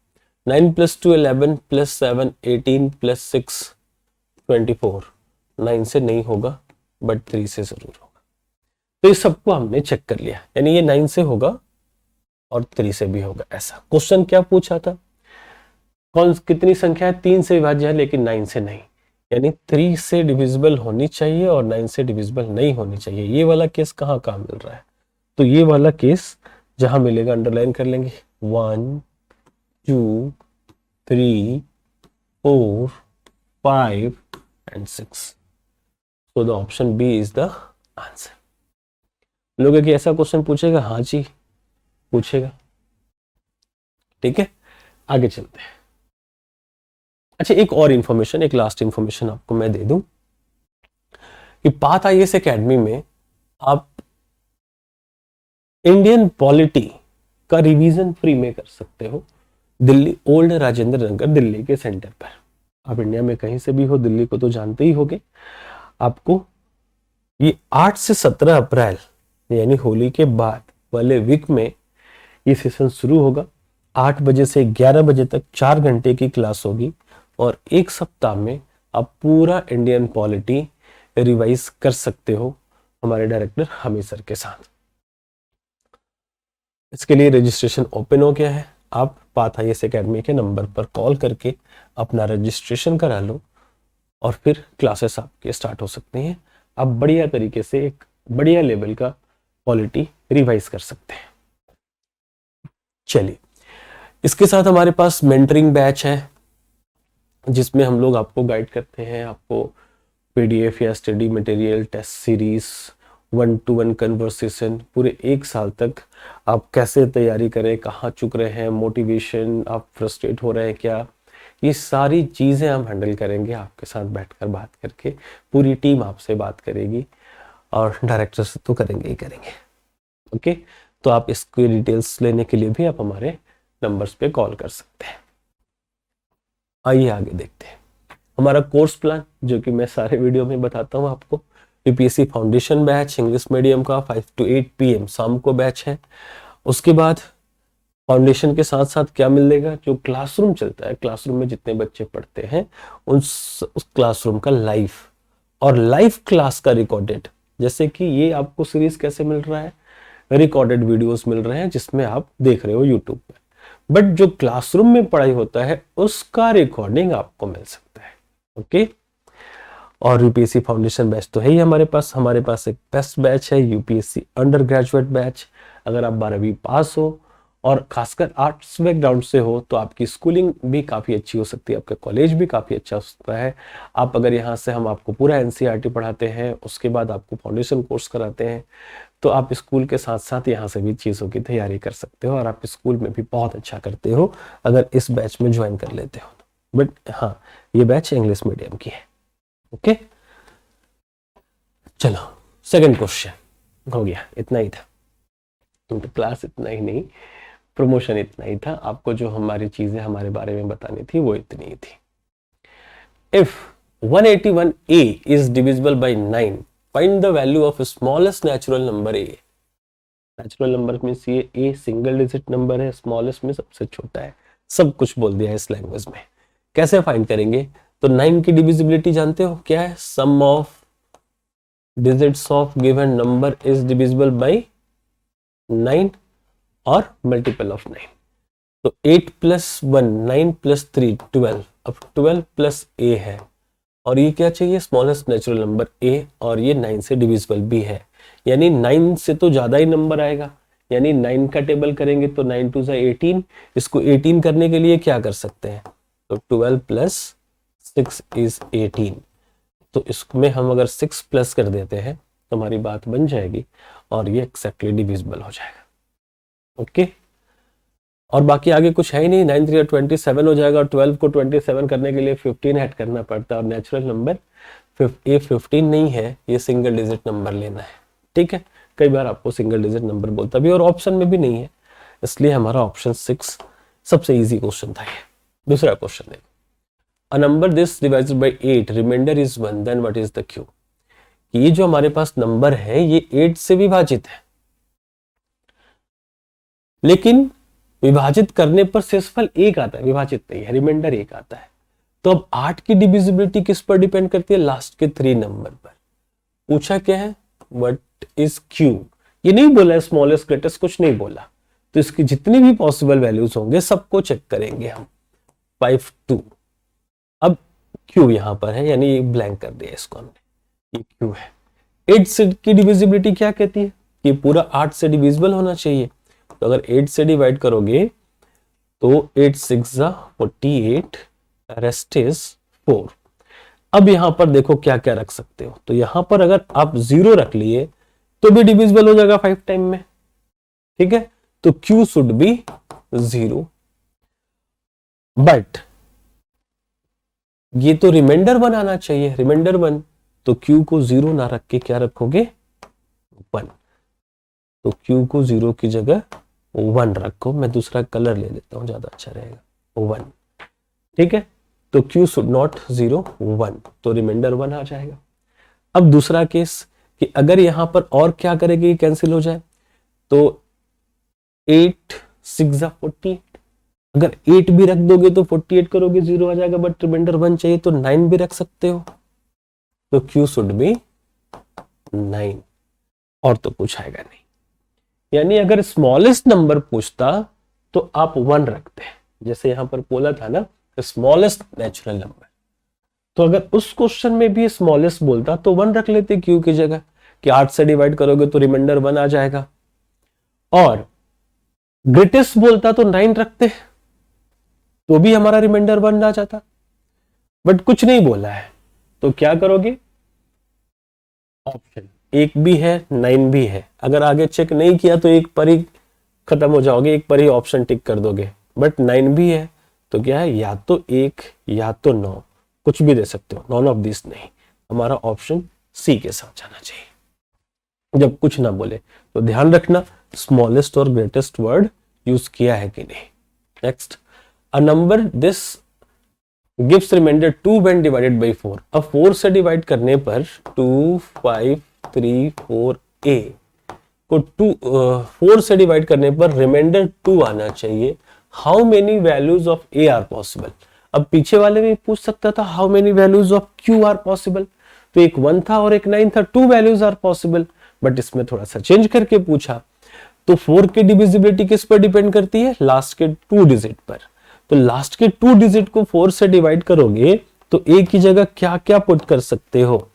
[SPEAKER 1] 9 + 2 11 + 7 18 + 6 24, 9 से नहीं होगा बट 3 से जरूर होगा। तो इस सबको हमने चेक कर लिया, यानी ये 9 से होगा और 3 से भी होगा। ऐसा क्वेश्चन क्या पूछा था? कौन कितनी संख्या है 3 से विभाज्य है लेकिन 9 से नहीं, यानी 3 से डिविजिबल होनी चाहिए और 9 से डिविजिबल नहीं होनी चाहिए। ये वाला केस कहाँ कहाँ मिल रहा है? तो ये वाला केस जहां मिलेगा अंडरलाइन कर लेंगे। 1 2 3 4 5 and 6, so the option B is the answer। लोग कि ऐसा क्वेश्चन पूछेगा? हाँ जी पूछेगा। ठीक है, आगे चलते हैं। अच्छा, एक और इंफॉर्मेशन, एक लास्ट इंफॉर्मेशन आपको मैं दे दूं कि पाथ IAS एकेडमी में आप इंडियन पॉलिटी का रिवीजन फ्री में कर सकते हो, दिल्ली ओल्ड राजेंद्र नगर दिल्ली के सेंटर पर। आप इंडिया में कहीं से भी हो, दिल्ली को तो जानते ही होंगे। आपको ये 8 से 17 अप्रैल यानी होली के बाद वाले वीक में ये सेशन शुरू होगा। 8 बजे से 11 बजे तक 4 घंटे की क्लास होगी और एक सप्ताह में आप पूरा इंडियन पॉलिटी रिवाइज कर सकते हो हमारे डायरेक्टर हमीद सर के साथ। इसके लिए रजिस्ट्रेशन ओपन हो गया है। आप पाथ IAS एकेडमी के नंबर पर कॉल करके अपना रजिस्ट्रेशन करा लो और फिर क्लासेस आपके स्टार्ट हो सकती हैं। आप बढ़िया तरीके से एक बढ़िया लेवल का पॉलिटी रिवाइज कर सकते हैं। चलिए, इसके साथ हमारे पास मेंटरिंग बैच है जिसमें हम लोग आपको गाइड करते हैं, आपको PDF या study material, test series, 1-to-1 conversation, पूरे 1 साल तक आप कैसे तैयारी करें, कहाँ चुक रहे हैं, मोटिवेशन, आप फ्रस्ट्रेट हो रहे हैं क्या, ये सारी चीज़ें हम हैंडल करेंगे आपके साथ बैठकर बात करके। पूरी टीम आपसे बात करेगी और डायरेक्टर से तो करेंगे ही करेंगे। ओके, तो आप इसकी डिटेल्स लेने के लिए भी आप हमारे नंबर्स पे कॉल कर सकते हैं। आइए आगे देखते हैं हमारा कोर्स प्लान, जो कि मैं सारे वीडियो में बताता हूँ आपको। UPSC foundation batch English medium का 5 to 8 PM शाम को बैच है। उसके बाद फाउंडेशन के साथ साथ क्या मिलेगा, जो क्लासरूम चलता है, क्लासरूम में जितने बच्चे पढ़ते हैं उस क्लासरूम का लाइव और लाइव क्लास का रिकॉर्डेड, जैसे कि ये आपको सीरीज कैसे मिल रहा है, रिकॉर्डेड वीडियोस मिल रहे हैं जिसमें आप देख रहे हो यूट्यूब पर, बट जो क्लासरूम में पढ़ाई होता है उसका रिकॉर्डिंग आपको मिल सकता है। ओके, और UPSC फाउंडेशन बैच तो है ही हमारे पास एक बेस्ट बैच है UPSC अंडर ग्रेजुएट बैच। अगर आप 12वीं पास हो और खासकर आर्ट्स बैकग्राउंड से हो तो आपकी स्कूलिंग भी काफ़ी अच्छी हो सकती है, आपका कॉलेज भी काफ़ी अच्छा हो सकता है। आप अगर यहाँ से हम आपको पूरा NCERT पढ़ाते हैं, उसके बाद आपको फाउंडेशन कोर्स कराते हैं, तो आप स्कूल के साथ साथ यहाँ से भी चीज़ों की तैयारी कर सकते हो और आप स्कूल में भी बहुत अच्छा करते हो अगर इस बैच में ज्वाइन कर लेते हो। बट हाँ, ये बैच इंग्लिश मीडियम की है। ओके, चलो सेकंड क्वेश्चन हो गया। इतना ही था, तो क्लास इतना ही नहीं, प्रमोशन इतना ही था। आपको जो हमारी चीजें हमारे बारे में बतानी थी वो इतनी ही थी। If 181a is divisible by 9, find the value of smallest natural number a। Natural number means ये a सिंगल डिजिट नंबर है, स्मॉलेस्ट में सबसे छोटा है। सब कुछ बोल दिया है इस लैंग्वेज में। कैसे फाइंड करेंगे? तो 9 की डिविजिबिलिटी जानते हो क्या है? Sum of digits of given number is divisible by 9 और मल्टीपल ऑफ 9। तो 8 प्लस 1 9 प्लस 3 12। अब 12 प्लस a है और ये क्या चाहिए? स्मॉलेस्ट नेचुरल नंबर a, और ये 9 से डिविजिबल भी है, यानी 9 से तो ज्यादा ही नंबर आएगा, यानी 9 का टेबल करेंगे तो 9 2 18। इसको 18 करने के लिए क्या कर सकते हैं? तो 12 प्लस 6 इज 18। तो इसमें हम अगर 6 प्लस कर देते हैं तो हमारी बात बन जाएगी और ये एक्जैक्टली डिविजिबल हो जाएगा। ओके, और बाकी आगे कुछ है ही नहीं। 9 3 27 हो जाएगा और 12 को 27 करने के लिए 15 ऐड करना पड़ता है और नेचुरल नंबर ये 15 नहीं है, ये सिंगल डिजिट नंबर लेना है। ठीक है, कई बार आपको सिंगल डिजिट नंबर बोलता भी और ऑप्शन में भी नहीं है, इसलिए हमारा ऑप्शन 6 सबसे इजी क्वेश्चन था ये। दूसरा क्वेश्चन देखो, a number this divided by 8 remainder is 1 then what is the Q. ये जो हमारे पास नंबर है ये 8 से विभाजित है, लेकिन विभाजित करने पर शेषफल 1 आता है, विभाजित नहीं है, रिमाइंडर 1 आता है। तो अब 8 की डिविजिबिलिटी किस पर डिपेंड करती है? लास्ट के 3 नंबर पर। पूछा क्या है? What is Q. ये नहीं बोला है स्मॉलेस्ट ग्रेटेस्ट, कुछ नहीं बोला। तो इसकी जितनी भी पॉसिबल वैल्यूज होंगे सबको चेक करेंगे हम। 5 2। अब क्यू यहां पर है, यानी ब्लैंक कर दिया इसको हमने, ये क्यू है। 8 से की डिविजिबिलिटी क्या कहती है? कि पूरा 8 से डिविजिबल होना चाहिए। तो अगर 8 से डिवाइड करोगे तो 8 6 48, रेस्ट इज 4। अब यहां पर देखो क्या क्या रख सकते हो। तो यहां पर अगर आप 0 रख लिए तो भी डिविजिबल हो जाएगा 5 टाइम में। ठीक है, तो Q शुड बी 0। बट ये तो रिमाइंडर 1 आना चाहिए, रिमाइंडर 1। तो Q को 0 ना रख के क्या रखोगे? 1। तो Q को 0 की जगह 1 रखो। मैं दूसरा कलर ले लेता हूं, ज्यादा अच्छा रहेगा। 1। ठीक है, तो Q शुड नॉट 0 1, तो रिमाइंडर 1 आ जाएगा। अब दूसरा केस कि अगर यहां पर और क्या करेगी, कैंसिल हो जाए। तो 8 6 48, अगर 8 भी रख दोगे तो 48 करोगे 0 आ जाएगा, बट रिमाइंडर 1 चाहिए तो 9 भी रख सकते हो। तो Q शुड बी 9, और तो कुछ आएगा नहीं। यानी अगर स्मॉलेस्ट नंबर पूछता तो आप 1 रखते हैं, जैसे यहां पर बोला था ना स्मॉलेस्ट नेचुरल नंबर। तो अगर उस क्वेश्चन में भी स्मॉलेस्ट बोलता तो 1 रख लेते Q की जगह, कि 8 से डिवाइड करोगे तो रिमाइंडर 1 आ जाएगा। और ग्रेटेस्ट बोलता तो 9 रखते तो भी हमारा रिमाइंडर 1 आ जाता, बट कुछ नहीं बोला है। तो क्या करोगे? ऑप्शन 1 भी है 9 भी है, अगर आगे चेक नहीं किया तो एक पर ही खत्म हो जाओगे, एक पर ही ऑप्शन टिक कर दोगे। बट 9 भी है तो क्या है, या तो 1 या तो 9, कुछ भी दे सकते हो, नॉन ऑफ दिस नहीं। हमारा ऑप्शन सी के साथ जाना चाहिए जब कुछ ना बोले। तो ध्यान रखना स्मॉलेस्ट और ग्रेटेस्ट वर्ड यूज किया है कि नहीं। Next, a number this gives remainder 2 when divided by 4। अब 4 से डिवाइड करने पर 2 5 3 4 a को 4 से डिवाइड करने पर रिमाइंडर 2 आना चाहिए। How many values of a are possible. अब पीछे वाले में पूछ सकता था how many values of q are possible, तो एक 1 था और एक 9 था, 2 वैल्यूज आर पॉसिबल। बट इसमें थोड़ा सा चेंज करके पूछा। तो 4 की डिविजिबिलिटी किस पर डिपेंड करती है? लास्ट के 2 डिजिट पर। तो लास्ट के 2 डिजिट को 4 से डिवाइड करोगे तो a की जगह क्या क्या पुट कर सकते हो?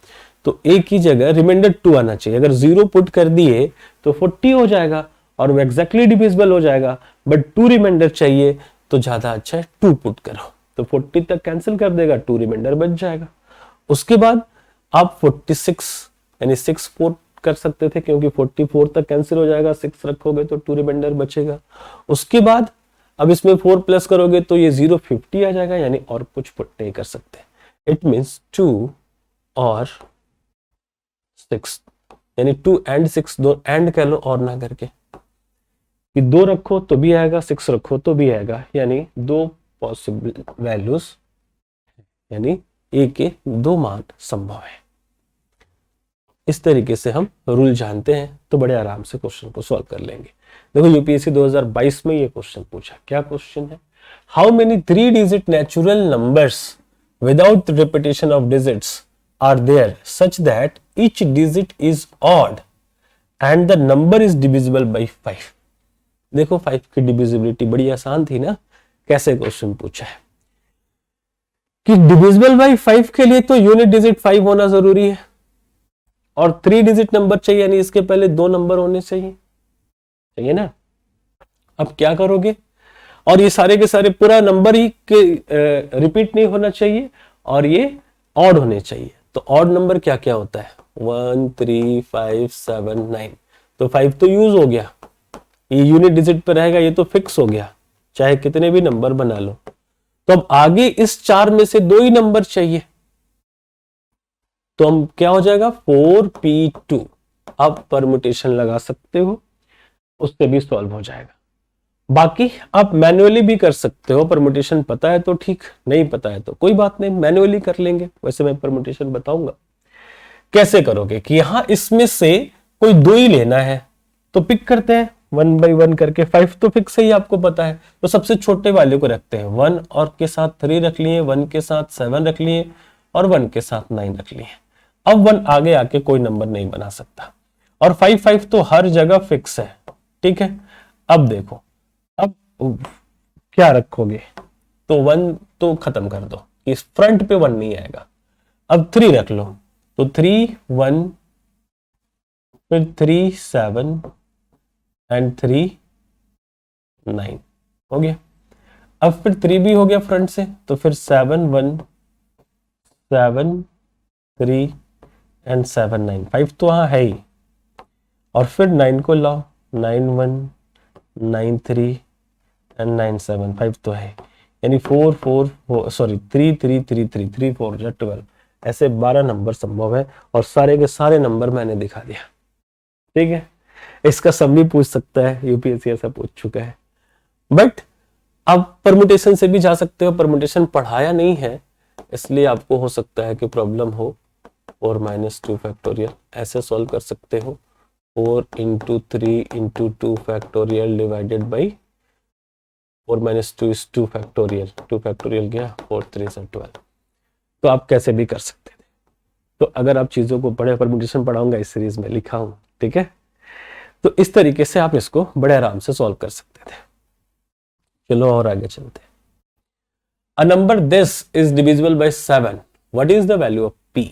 [SPEAKER 1] तो a की जगह रिमाइंडर 2 आना चाहिए। अगर 0 पुट कर दिए तो 40 हो जाएगा और वो एग्जैक्टली डिविजिबल हो जाएगा, बट 2 रिमाइंडर चाहिए तो ज्यादा अच्छा है 2 पुट करो। तो 40 तक कैंसिल कर देगा, 2 रिमाइंडर बच जाएगा। उसके बाद आप 46 यानी 6 4 कर सकते थे, क्योंकि 44 तक कैंसिल हो जाएगा, 6 रखोगे तो 2 रिमाइंडर बचेगा। उसके बाद अब इसमें 4 प्लस करोगे तो ये 0 50 आ जाएगा, यानी और कुछ पुट नहीं कर सकते। इट मीन्स 2 और 6, यानी 2 एंड 6, दो एंड कह लो और ना करके, कि 2 रखो तो भी आएगा, 6 रखो तो भी आएगा, यानी 2 पॉसिबल वैल्यूज, यानी ए के 2 मान संभव है। इस तरीके से हम रूल जानते हैं तो बड़े आराम से क्वेश्चन को सॉल्व कर लेंगे। देखो यूपीएससी 2022 में ये क्वेश्चन पूछा। क्या क्वेश्चन है? How many 3-digit natural numbers without repetition of digits are there such that each digit is odd and the number is divisible by 5? देखो 5 की डिविजिबिलिटी बड़ी आसान थी ना। कैसे क्वेश्चन पूछा है कि डिविजिबल बाय 5 के लिए तो यूनिट डिजिट 5 होना जरूरी है और 3 डिजिट नंबर चाहिए, यानी इसके पहले 2 नंबर होने चाहिए ना। अब क्या करोगे, और ये सारे के सारे पूरा नंबर ही रिपीट नहीं होना चाहिए और ये ऑड होने चाहिए। तो ऑड नंबर क्या क्या होता है, 1 3 5 7 9। तो 5 तो यूज हो गया, ये यूनिट डिजिट पे रहेगा, ये तो फिक्स हो गया, चाहे कितने भी नंबर बना लो। तो अब आगे इस 4 में से 2 ही नंबर चाहिए, तो हम क्या हो जाएगा 4p2। आप परम्यूटेशन लगा सकते हो, उससे भी सॉल्व हो जाएगा। बाकी आप मैन्युअली भी कर सकते हो, परम्यूटेशन पता है तो ठीक, नहीं पता है तो कोई बात नहीं, मैन्युअली कर लेंगे। वैसे मैं परम्यूटेशन बताऊंगा कैसे करोगे कि यहां इसमें से कोई 2 ही लेना है, तो पिक करते हैं 1 by 1 करके। 5 तो फिक्स है, आपको पता है, तो सबसे छोटे वाले को रखते हैं 1 और के साथ 3 रख लिए, 1 के साथ 7 रख लिए और 1 के साथ 9 रख लिए। अब 1 आगे आके कोई नंबर नहीं बना सकता और 5 तो हर जगह फिक्स है, ठीक है। अब देखो, अब क्या रखोगे, तो 1 तो खत्म कर दो, इस फ्रंट पे 1 नहीं आएगा। अब 3 रख लो, तो 3 1 फिर 3 7 एंड 3 9 हो गया। अब फिर 3 भी हो गया फ्रंट से, तो फिर 7 1 7 3 एंड 7 9। 5 तो वहां है ही, और फिर 9 को लाओ, 9 1 9 3 एंड 9 7। 5 तो है, यानी 4 4 सॉरी 3 3 3 3 3 4 या 12, ऐसे 12 नंबर संभव है और सारे के सारे नंबर मैंने दिखा दिया, ठीक है। इसका सम भी पूछ सकता है, यूपीएससी ऐसा पूछ चुका है। बट आप परम्यूटेशन से भी जा सकते हो, परम्यूटेशन पढ़ाया नहीं है इसलिए आपको हो सकता है कि प्रॉब्लम हो। 4 - 2 फैक्टोरियल ऐसे सॉल्व कर सकते हो, 4 × 3 × 2 factorial divided by 4 - 2 is 2 factorial, 2 factorial गया, 4 3 से 12। तो आप कैसे भी कर सकते थे। तो अगर आप चीजों को पढ़े, परम्यूटेशन पढ़ाऊंगा इस सीरीज में लिखा हूं, ठीक है। तो इस तरीके से आप इसको बड़े आराम से सॉल्व कर सकते थे। चलो और आगे चलते हैं। अ number this is divisible bye 7, what is the value of p?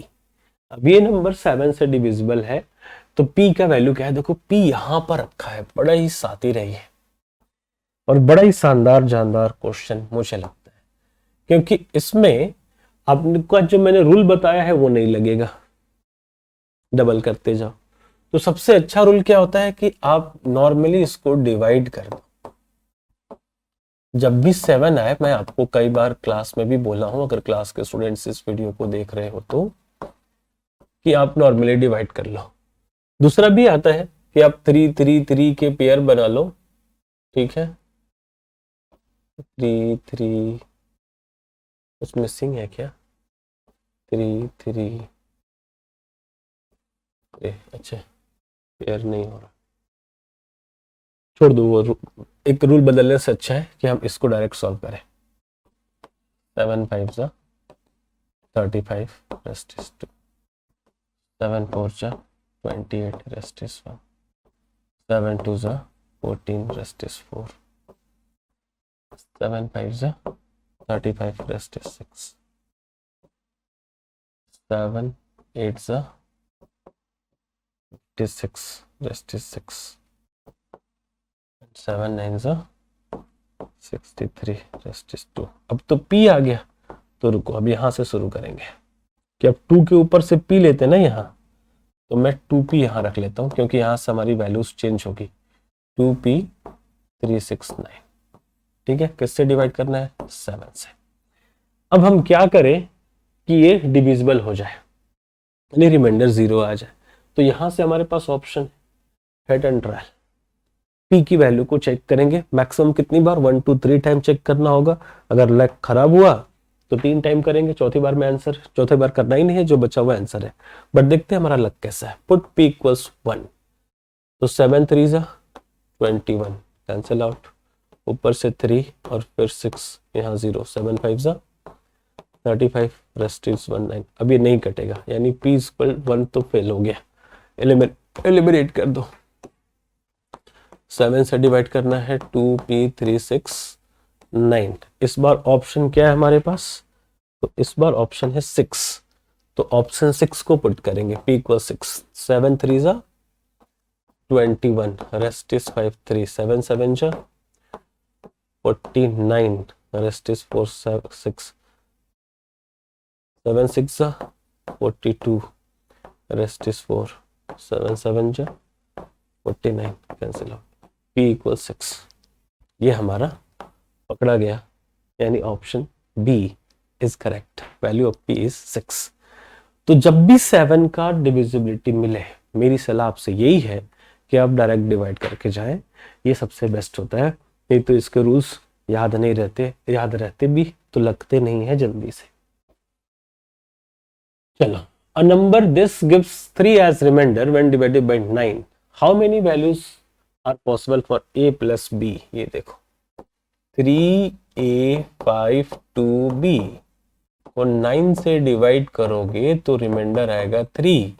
[SPEAKER 1] अब ये नंबर 7 से डिविजिबल है, तो p का वैल्यू क्या है, देखो p यहां पर रखा है, बड़ा ही साथी रही है और बड़ा ही शानदार जानदार क्वेश्चन मुझे लगता है, क्योंकि इसमें आपका जो मैंने रूल बताया है वो नहीं लगेगा, डबल करते जाओ। तो सबसे अच्छा रूल क्या होता है कि आप नॉर्मली इसको डिवाइड कर दो। जब भी 7 आए, मैं आपको कई बार क्लास में भी बोला हूं, अगर क्लास के स्टूडेंट्स इस वीडियो को देख रहे हो तो, कि आप नॉर्मली डिवाइड कर लो। दूसरा भी आता है कि आप 3 3 3 के पेयर बना लो, ठीक है। 3 3 कुछ मिसिंग है क्या, 3 3 अच्छा पेयर नहीं हो रहा, छोड़ दो वो, एक रूल बदलने से अच्छा है कि हम इसको डायरेक्ट सॉल्व करें। 7 5 जा 35 रेस्ट इज 2, 7 4 जा 28 रेस्ट इज 1, 7 2 जा 14 रेस्ट इज 4, 7 5 जा 35 रेस्ट इज 6, 7 8 जा 56 रेस्ट इज 6, 7 9 जा 63 रेस्ट इज 2। अब तो p आ गया, तो रुको अब यहां से शुरू करेंगे कि अब 2 के ऊपर से p लेते ना यहाँ, तो मैं 2p यहां रख लेता हूं क्योंकि यहां से हमारी वैल्यूज चेंज होगी। 2p 369, ठीक है। किससे डिवाइड करना है, 7 से। अब हम क्या करें कि ये डिविजिबल हो जाए, यानी रिमाइंडर 0 आ जाए। तो यहां से हमारे पास ऑप्शन है हेड एंड ट्रायल, p की वैल्यू को चेक करेंगे। मैक्सिमम कितनी बार, 1 2 3 टाइम चेक करना होगा। अगर लक खराब हुआ तो 3 टाइम करेंगे, चौथी बार में आंसर, चौथी बार करना ही नहीं है, जो बचा हुआ आंसर है। बट देखते हैं हमारा लक कैसा है। पुट p = 1, तो 7 3 जा 21 कैंसिल आउट, ऊपर से 3 और फिर 6, यहाँ 0, 7 5 जा 35, रेस्ट इज 19। अब ये नहीं कटेगा, यानी p इक्वल 1 तो फेल हो गया। एलिमिनेट कर दो। 7 से डिवाइड करना है 2p 3 6 9। इस बार ऑप्शन क्या है हमारे पास? तो इस बार ऑप्शन है 6, तो ऑप्शन 6 को पुट करेंगे। p इक्वल 6, 7 3 जा 21, रेस्ट इज 5 3, 7 7 जा 49, रेस्ट इज 4 6, 7 6 जा 42, रेस्ट इज 4, 7 7 जा 49, कैंसिल हो। p इक्वल 6, ये हमारा पकड़ा गया, यानी option B is correct. Value of p is 6। तो जब भी 7 का डिविजिबिलिटी मिले, मेरी सलाह आपसे यही है कि आप डायरेक्ट डिवाइड करके जाएं, ये सबसे बेस्ट होता है। नहीं तो इसके रूल्स याद नहीं रहते, याद रहते भी तो लगते नहीं है जल्दी से। चलो, a number this gives 3 as remainder when divided by 9, how many values are possible for a plus b? ये देखो 3a 5 2b और 9 से डिवाइड करोगे तो रिमाइंडर आएगा 3।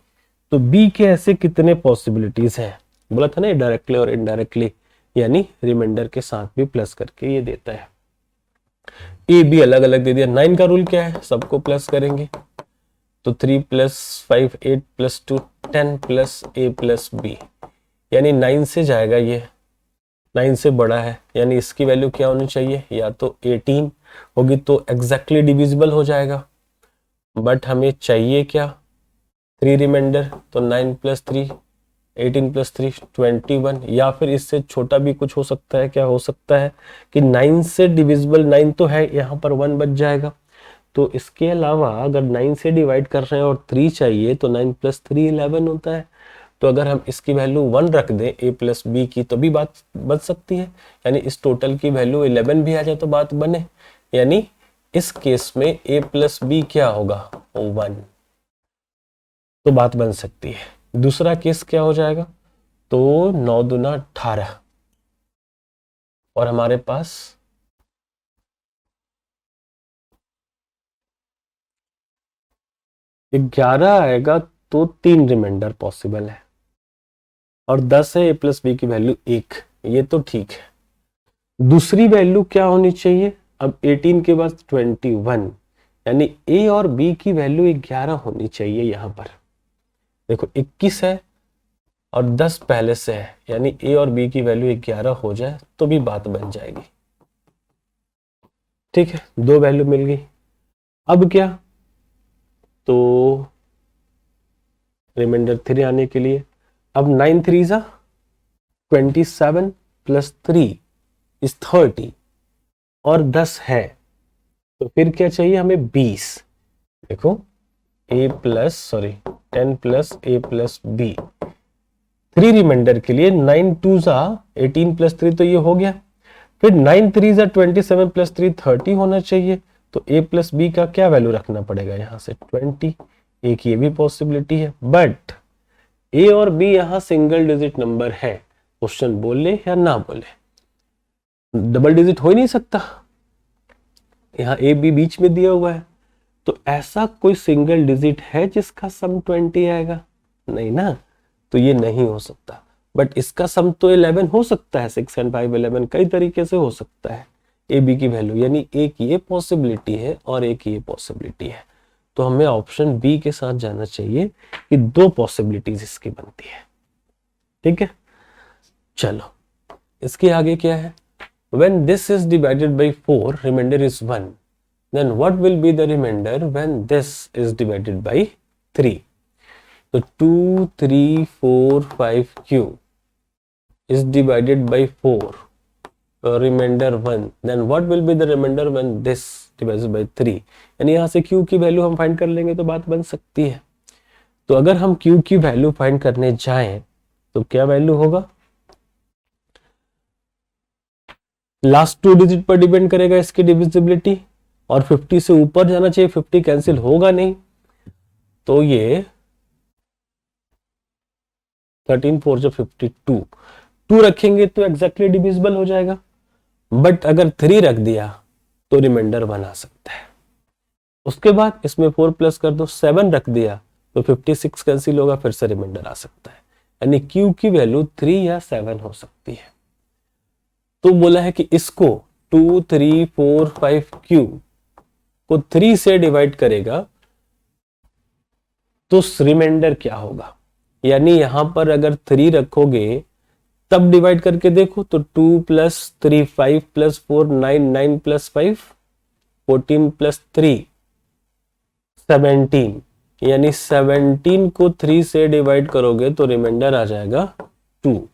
[SPEAKER 1] तो b के ऐसे कितने पॉसिबिलिटीज हैं? बोला था ना डायरेक्टली और इनडायरेक्टली, यानी रिमाइंडर के साथ भी प्लस करके ये देता है। ए बी अलग अलग दे दिया। 9 का रूल क्या है? सबको प्लस करेंगे, तो 3 plus 5 8 plus 2 10 plus a plus b, यानी 9 से जाएगा, ये 9 से बड़ा है, यानी इसकी वैल्यू क्या होनी चाहिए? या तो 18 होगी तो एग्जैक्टली डिविजिबल हो जाएगा, बट हमें चाहिए क्या? 3 रिमाइंडर, तो 9 प्लस 3 18 प्लस 3 21, या फिर इससे छोटा भी कुछ हो सकता है। क्या हो सकता है कि 9 से डिविजिबल 9 तो है, यहाँ पर 1 बच जाएगा। तो इसके अलावा अगर 9 से डिवाइड कर रहे हैं और 3 चाहिए, तो 9 प्लस 3 11 होता है। तो अगर हम इसकी वैल्यू 1 रख दें a प्लस बी की, तो भी बात बच सकती है, यानी इस टोटल की वैल्यू 11 भी आ जाए तो बात बने। यानी इस केस में a प्लस बी क्या होगा? 1, तो बात बन सकती है। दूसरा केस क्या हो जाएगा? तो 9 दूना 18 और हमारे पास 11 आएगा, तो 3 रिमाइंडर पॉसिबल है, और 10 है a प्लस बी की वैल्यू 1, ये तो ठीक है। दूसरी वैल्यू क्या होनी चाहिए? अब 18 के बाद 21, यानी a और b की वैल्यू 11 होनी चाहिए। यहां पर देखो 21 है और 10 पहले से है, यानी a और b की वैल्यू 11 हो जाए तो भी बात बन जाएगी। ठीक है, 2 वैल्यू मिल गई। अब क्या? तो रिमाइंडर 3 आने के लिए अब 9 3 जा 27 प्लस 3 इज 30 और 10 है, तो फिर क्या चाहिए हमें? 20। देखो 10 plus a plus b, 3 remainder के लिए 9 2 जा 18 प्लस 3, तो ये हो गया। फिर 9 3 जा 27 प्लस 3 30 होना चाहिए, तो a प्लस b का क्या वैल्यू रखना पड़ेगा? यहां से 20। एक ये भी पॉसिबिलिटी है, बट a और b यहां सिंगल डिजिट नंबर है। क्वेश्चन बोले या ना बोले, डबल डिजिट हो ही नहीं सकता। यहां a b बीच में दिया हुआ है, तो ऐसा कोई सिंगल डिजिट है जिसका सम 20 आएगा? नहीं ना, तो ये नहीं हो सकता। बट इसका सम तो 11 हो सकता है, 6 and 5 11 कई तरीके से हो सकता है ए बी की वैल्यू, यानी एक ये पॉसिबिलिटी है और एक ये पॉसिबिलिटी है। तो हमें ऑप्शन बी के साथ जाना चाहिए कि 2 पॉसिबिलिटीज इसकी बनती है। ठीक है, चलो इसके आगे क्या है? When this is divided by 4, remainder is 1. Then what will be the remainder when this is divided by 3? So 2, 3, 4, 5 q is divided by 4. Remainder 1. Then what will be the remainder when this divided by 3? यानी यहाँ से q की value हम find कर लेंगे तो बात बन सकती है। तो अगर हम q की वैल्यू फाइंड करने जाएं तो क्या वैल्यू होगा? लास्ट 2 डिजिट पर डिपेंड करेगा इसकी डिविजिबिलिटी, और 50 से ऊपर जाना चाहिए, 50 कैंसिल होगा नहीं, तो ये 13 4 जो 52 2 रखेंगे तो एग्जैक्टली डिविजिबल हो जाएगा। बट अगर 3 रख दिया तो रिमाइंडर 1 आ सकता है। उसके बाद इसमें 4 प्लस कर दो, 7 रख दिया तो 56 कैंसिल होगा, फिर से रिमाइंडर आ सकता है, यानी Q की वैल्यू 3 या 7 हो सकती है। तो बोला है कि इसको 2 3 4 5 Q को 3 से डिवाइड करेगा तो रिमाइंडर क्या होगा, यानी यहां पर अगर 3 रखोगे तब डिवाइड करके देखो तो 2 प्लस 3 5 प्लस 4 9 9 प्लस 5 14 प्लस 3 17, यानी 17 को 3 से डिवाइड करोगे तो रिमाइंडर आ जाएगा 2।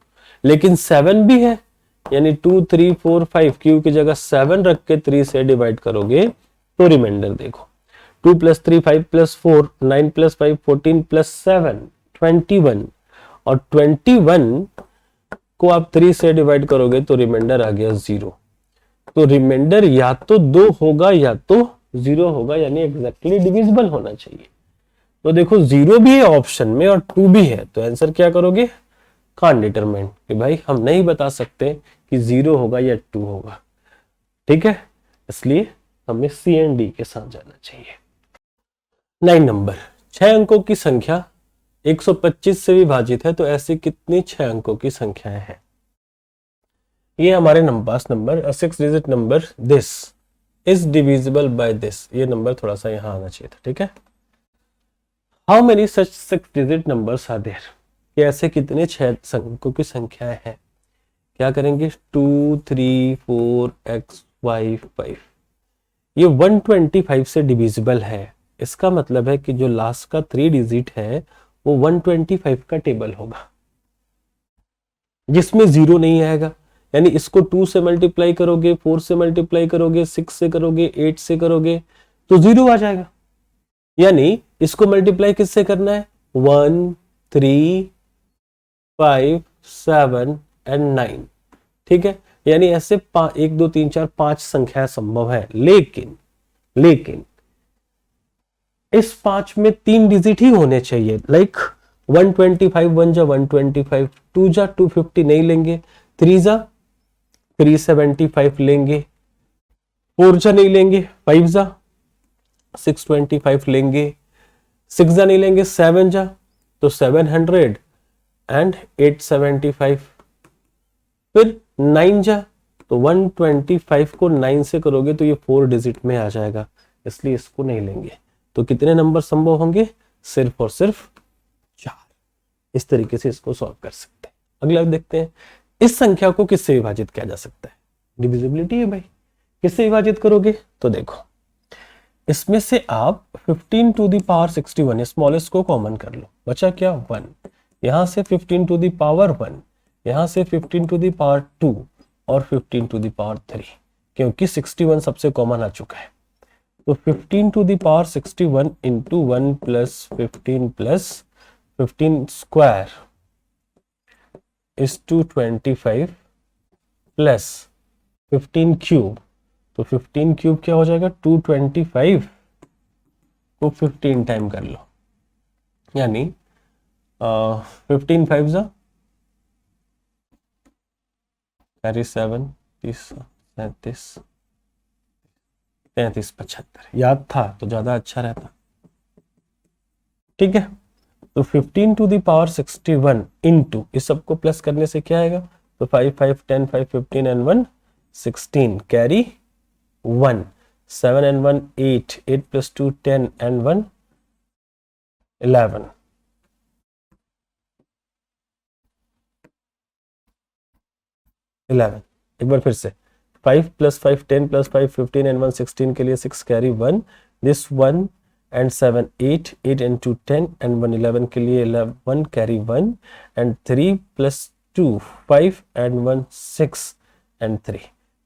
[SPEAKER 1] लेकिन 7 भी है, यानी 2 3 4 5 Q की जगह 7 रख के 3 से डिवाइड करोगे तो रिमाइंडर देखो 2 प्लस 3 5 प्लस 4 9 प्लस 5 14 प्लस 7 21, और 21 को आप 3 से डिवाइड करोगे तो रिमाइंडर आ गया 0। तो रिमाइंडर या तो 2 होगा या तो 0 होगा, यानी एग्जैक्टली डिविजिबल होना चाहिए। तो देखो 0 भी है ऑप्शन में और 2 भी है, तो आंसर क्या करोगे, कांट डिटरमाइन, कि भाई हम नहीं बता सकते कि 0 होगा या 2 होगा, ठीक है, इसलिए हमें सी एंड डी के साथ जाना चाहिए। 9 नंबर, 6 अंकों की संख्या 125 से विभाजित है तो ऐसी कितनी 6 अंकों की संख्याएं हैं। ये हमारे पास number 6 digit number this is divisible by this, ये नंबर थोड़ा सा यहां आना चाहिए था, ठीक है। How many such 6 digit numbers are there, कि ऐसे कितने 6 अंकों की संख्याएं हैं। क्या करेंगे, 2 3 4 x y 5, ये 125 से डिविजिबल है। इसका मतलब है कि जो लास्ट का 3 डिजिट है वो 125 का टेबल होगा जिसमें 0 नहीं आएगा, यानी इसको 2 से मल्टीप्लाई करोगे, 4 से मल्टीप्लाई करोगे, 6 से करोगे, 8 से करोगे तो 0 आ जाएगा। यानी इसको मल्टीप्लाई किससे करना है, 1 3 5 7 एंड 9, ठीक है। यानी ऐसे 1 2 3 4 5 संख्या संभव है, लेकिन इस 5 में 3 डिजिट ही होने चाहिए। लाइक 125 1 जा 125, 2 जा 250 नहीं लेंगे, 3 जा 375 लेंगे, 4 जा नहीं लेंगे, 5 जा 625 लेंगे, 6 जा नहीं लेंगे, 7 जा तो 700 एंड 875, फिर 9 जा तो 125 को 9 से करोगे तो ये 4 डिजिट में आ जाएगा, इसलिए इसको नहीं लेंगे। तो कितने नंबर संभव होंगे, सिर्फ और सिर्फ 4। इस तरीके से इसको सॉल्व कर सकते हैं। अगला देखते हैं, इस संख्या को किससे विभाजित किया जा सकता है। डिविजिबिलिटी है भाई, किससे विभाजित करोगे, तो देखो इसमें से आप 15 टू द पावर 61 स्मॉलेस्ट को कॉमन कर लो, बचा क्या 1, यहां से 15 टू द पावर 1, यहां से 15 टू द पावर 2 और 15 टू द पावर 3, क्योंकि 61 सबसे कॉमन आ चुका है। तो 15 to the power 61 into 1 plus 15 square is 225 plus 15 cube, तो 15 क्यूब क्या हो जाएगा, 225 को 15 टाइम कर लो, यानी 15 5 जा कैरी 7 30 37 33 75, याद था तो ज्यादा अच्छा रहता, ठीक है। तो 15 टू द पावर 61 इंटू इस सबको प्लस करने से क्या आएगा, तो 5 5 10 5 15 and 1 16 carry 1 7 and 1 8 8 plus 2 10 and 1 11 11। एक बार फिर से 5 प्लस 5 10 प्लस 5 15 एंड 1 16 के लिए 6 carry 1, this 1 and 7 8 8 and 2 10 and 1 11 के लिए 1 carry 1 and 3 plus 2 5 and 1 6 and 3,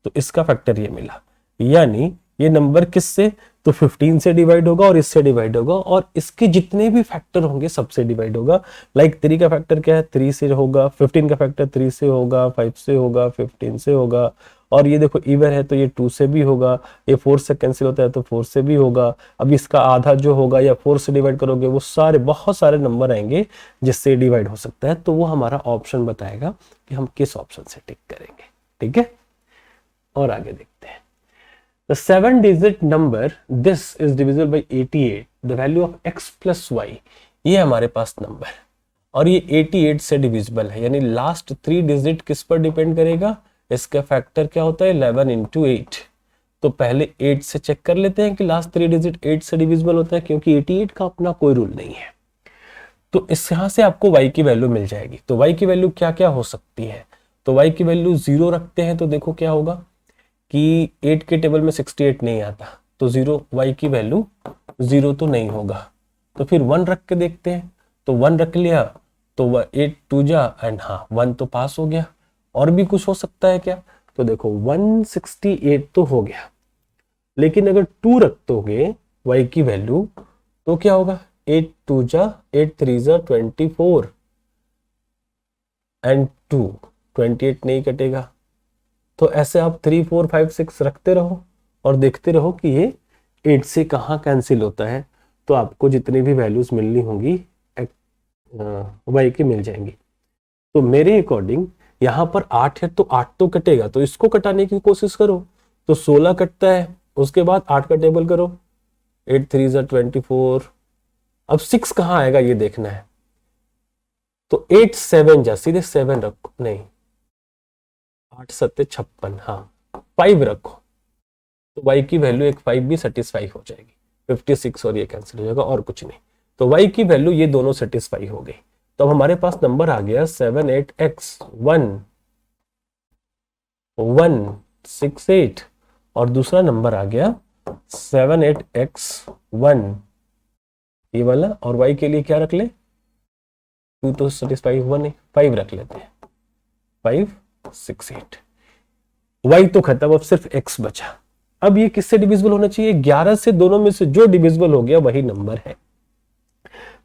[SPEAKER 1] तो इसका फैक्टर ये मिला, यानी ये नंबर किससे, तो 15 से डिवाइड होगा और इससे डिवाइड होगा और इसके जितने भी फैक्टर होंगे सबसे डिवाइड होगा। लाइक 3 का फैक्टर क्या है, 3 से होगा, 15 का फैक्टर 3 से होगा, 5 से होगा, 15 से होगा, और ये देखो इवन है तो ये 2 से भी होगा, ये 4 से कैंसिल होता है तो 4 से भी होगा। अब इसका आधा जो होगा या 4 से डिवाइड करोगे वो सारे बहुत सारे नंबर आएंगे जिससे डिवाइड हो सकता है, तो वो हमारा ऑप्शन बताएगा कि हम किस ऑप्शन से टिक करेंगे, ठीक है। और आगे देखते हैं। The 7-digit number this is divisible by 88. The value of x plus y. ये हमारे पास नंबर है और ये 88 से डिविजिबल है, यानी लास्ट 3 डिजिट किस पर डिपेंड करेगा, इसका फैक्टर क्या होता है 11 इंटू 8। तो पहले 8 से चेक कर लेते हैं कि लास्ट 3 डिजिट 8 से डिविजिबल होता है, क्योंकि 88 का अपना कोई रूल नहीं है। तो इस यहां से आपको y की वैल्यू मिल जाएगी। तो y की वैल्यू क्या क्या हो सकती है, तो y की वैल्यू 0 रखते हैं तो देखो क्या होगा कि 8 के टेबल में 68 नहीं आता, तो 0 y की वैल्यू 0 तो नहीं होगा। तो फिर 1 रख के देखते हैं, तो 1 रख लिया तो 8 2 जा एंड हाँ 1 तो पास हो गया। और भी कुछ हो सकता है क्या, तो देखो 168 तो हो गया, लेकिन अगर 2 रख दोगे y की वैल्यू तो क्या होगा 8 2 जा 8 3 जा 24 एंड 2 28 नहीं कटेगा। तो ऐसे आप 3 4 5 6 रखते रहो और देखते रहो कि ये 8 से कहाँ कैंसिल होता है, तो आपको जितनी भी वैल्यूज मिलनी होंगी y की मिल जाएंगी। तो मेरे अकॉर्डिंग यहाँ पर 8 है तो 8 तो कटेगा, तो इसको कटाने की कोशिश करो, तो 16 कटता है, उसके बाद 8 का टेबल करो 8 3 जा 24। अब 6 कहाँ आएगा ये देखना है, तो 8 7 जा सीधे 7 रखो, नहीं 8 7 56, हाँ 5 रखो, तो y की वैल्यू एक 5 भी सेटिस्फाई हो जाएगी, 56 और ये कैंसिल हो जाएगा और कुछ नहीं। तो y की वैल्यू ये दोनों सेटिस्फाई हो गई। तो अब हमारे पास नंबर आ गया 78x 1 168 और दूसरा नंबर आ गया 78x 1 ये वाला, और y के लिए क्या रख ले 2 तो सेटिस्फाई हुआ नहीं, 5 रख लेते हैं 568। y तो खत्म, अब सिर्फ x बचा। अब ये किससे डिविजिबल होना चाहिए, 11 से, दोनों में से जो डिविजिबल हो गया वही नंबर है।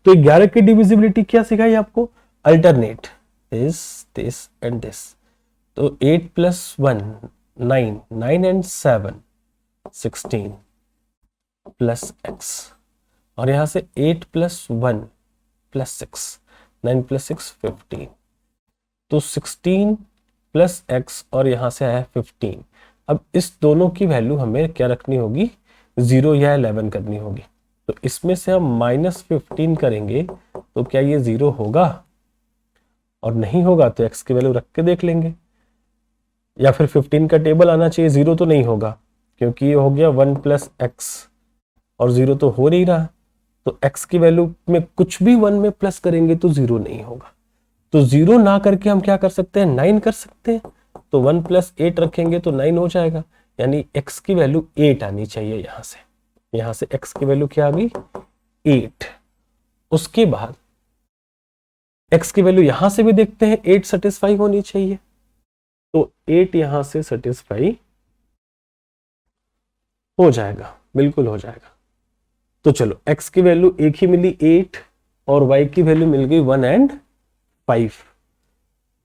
[SPEAKER 1] तो 11 की डिविजिबिलिटी क्या सिखाई आपको, अल्टरनेट दिस एंड दिस। तो 8 प्लस 1 9 9 एंड 7 16 प्लस x, और यहां से 8 प्लस 1 प्लस 6 9 प्लस 6 15, तो 16 प्लस x और यहां से आया 15। अब इस दोनों की वैल्यू हमें क्या रखनी होगी, 0 या 11 करनी होगी। तो इसमें से हम -15 करेंगे तो क्या ये 0 होगा, और नहीं होगा तो x की वैल्यू रख के देख लेंगे, या फिर 15 का टेबल आना चाहिए, 0 तो नहीं होगा क्योंकि ये हो गया 1 प्लस एक्स और 0 तो हो नहीं रहा। तो x की वैल्यू में कुछ भी 1 में प्लस करेंगे तो 0 नहीं होगा। तो 0 ना करके हम क्या कर सकते हैं, 9 कर सकते हैं। तो 1 प्लस 8 रखेंगे तो 9 हो जाएगा, यानी x की वैल्यू 8 आनी चाहिए। यहां से x की वैल्यू क्या आ गई 8। उसके बाद x की वैल्यू यहां से भी देखते हैं, 8 सेटिस्फाई होनी चाहिए, तो 8 यहां से सेटिस्फाई हो जाएगा, बिल्कुल हो जाएगा। तो चलो x की वैल्यू एक ही मिली 8 और y की वैल्यू मिल गई 1 एंड 5।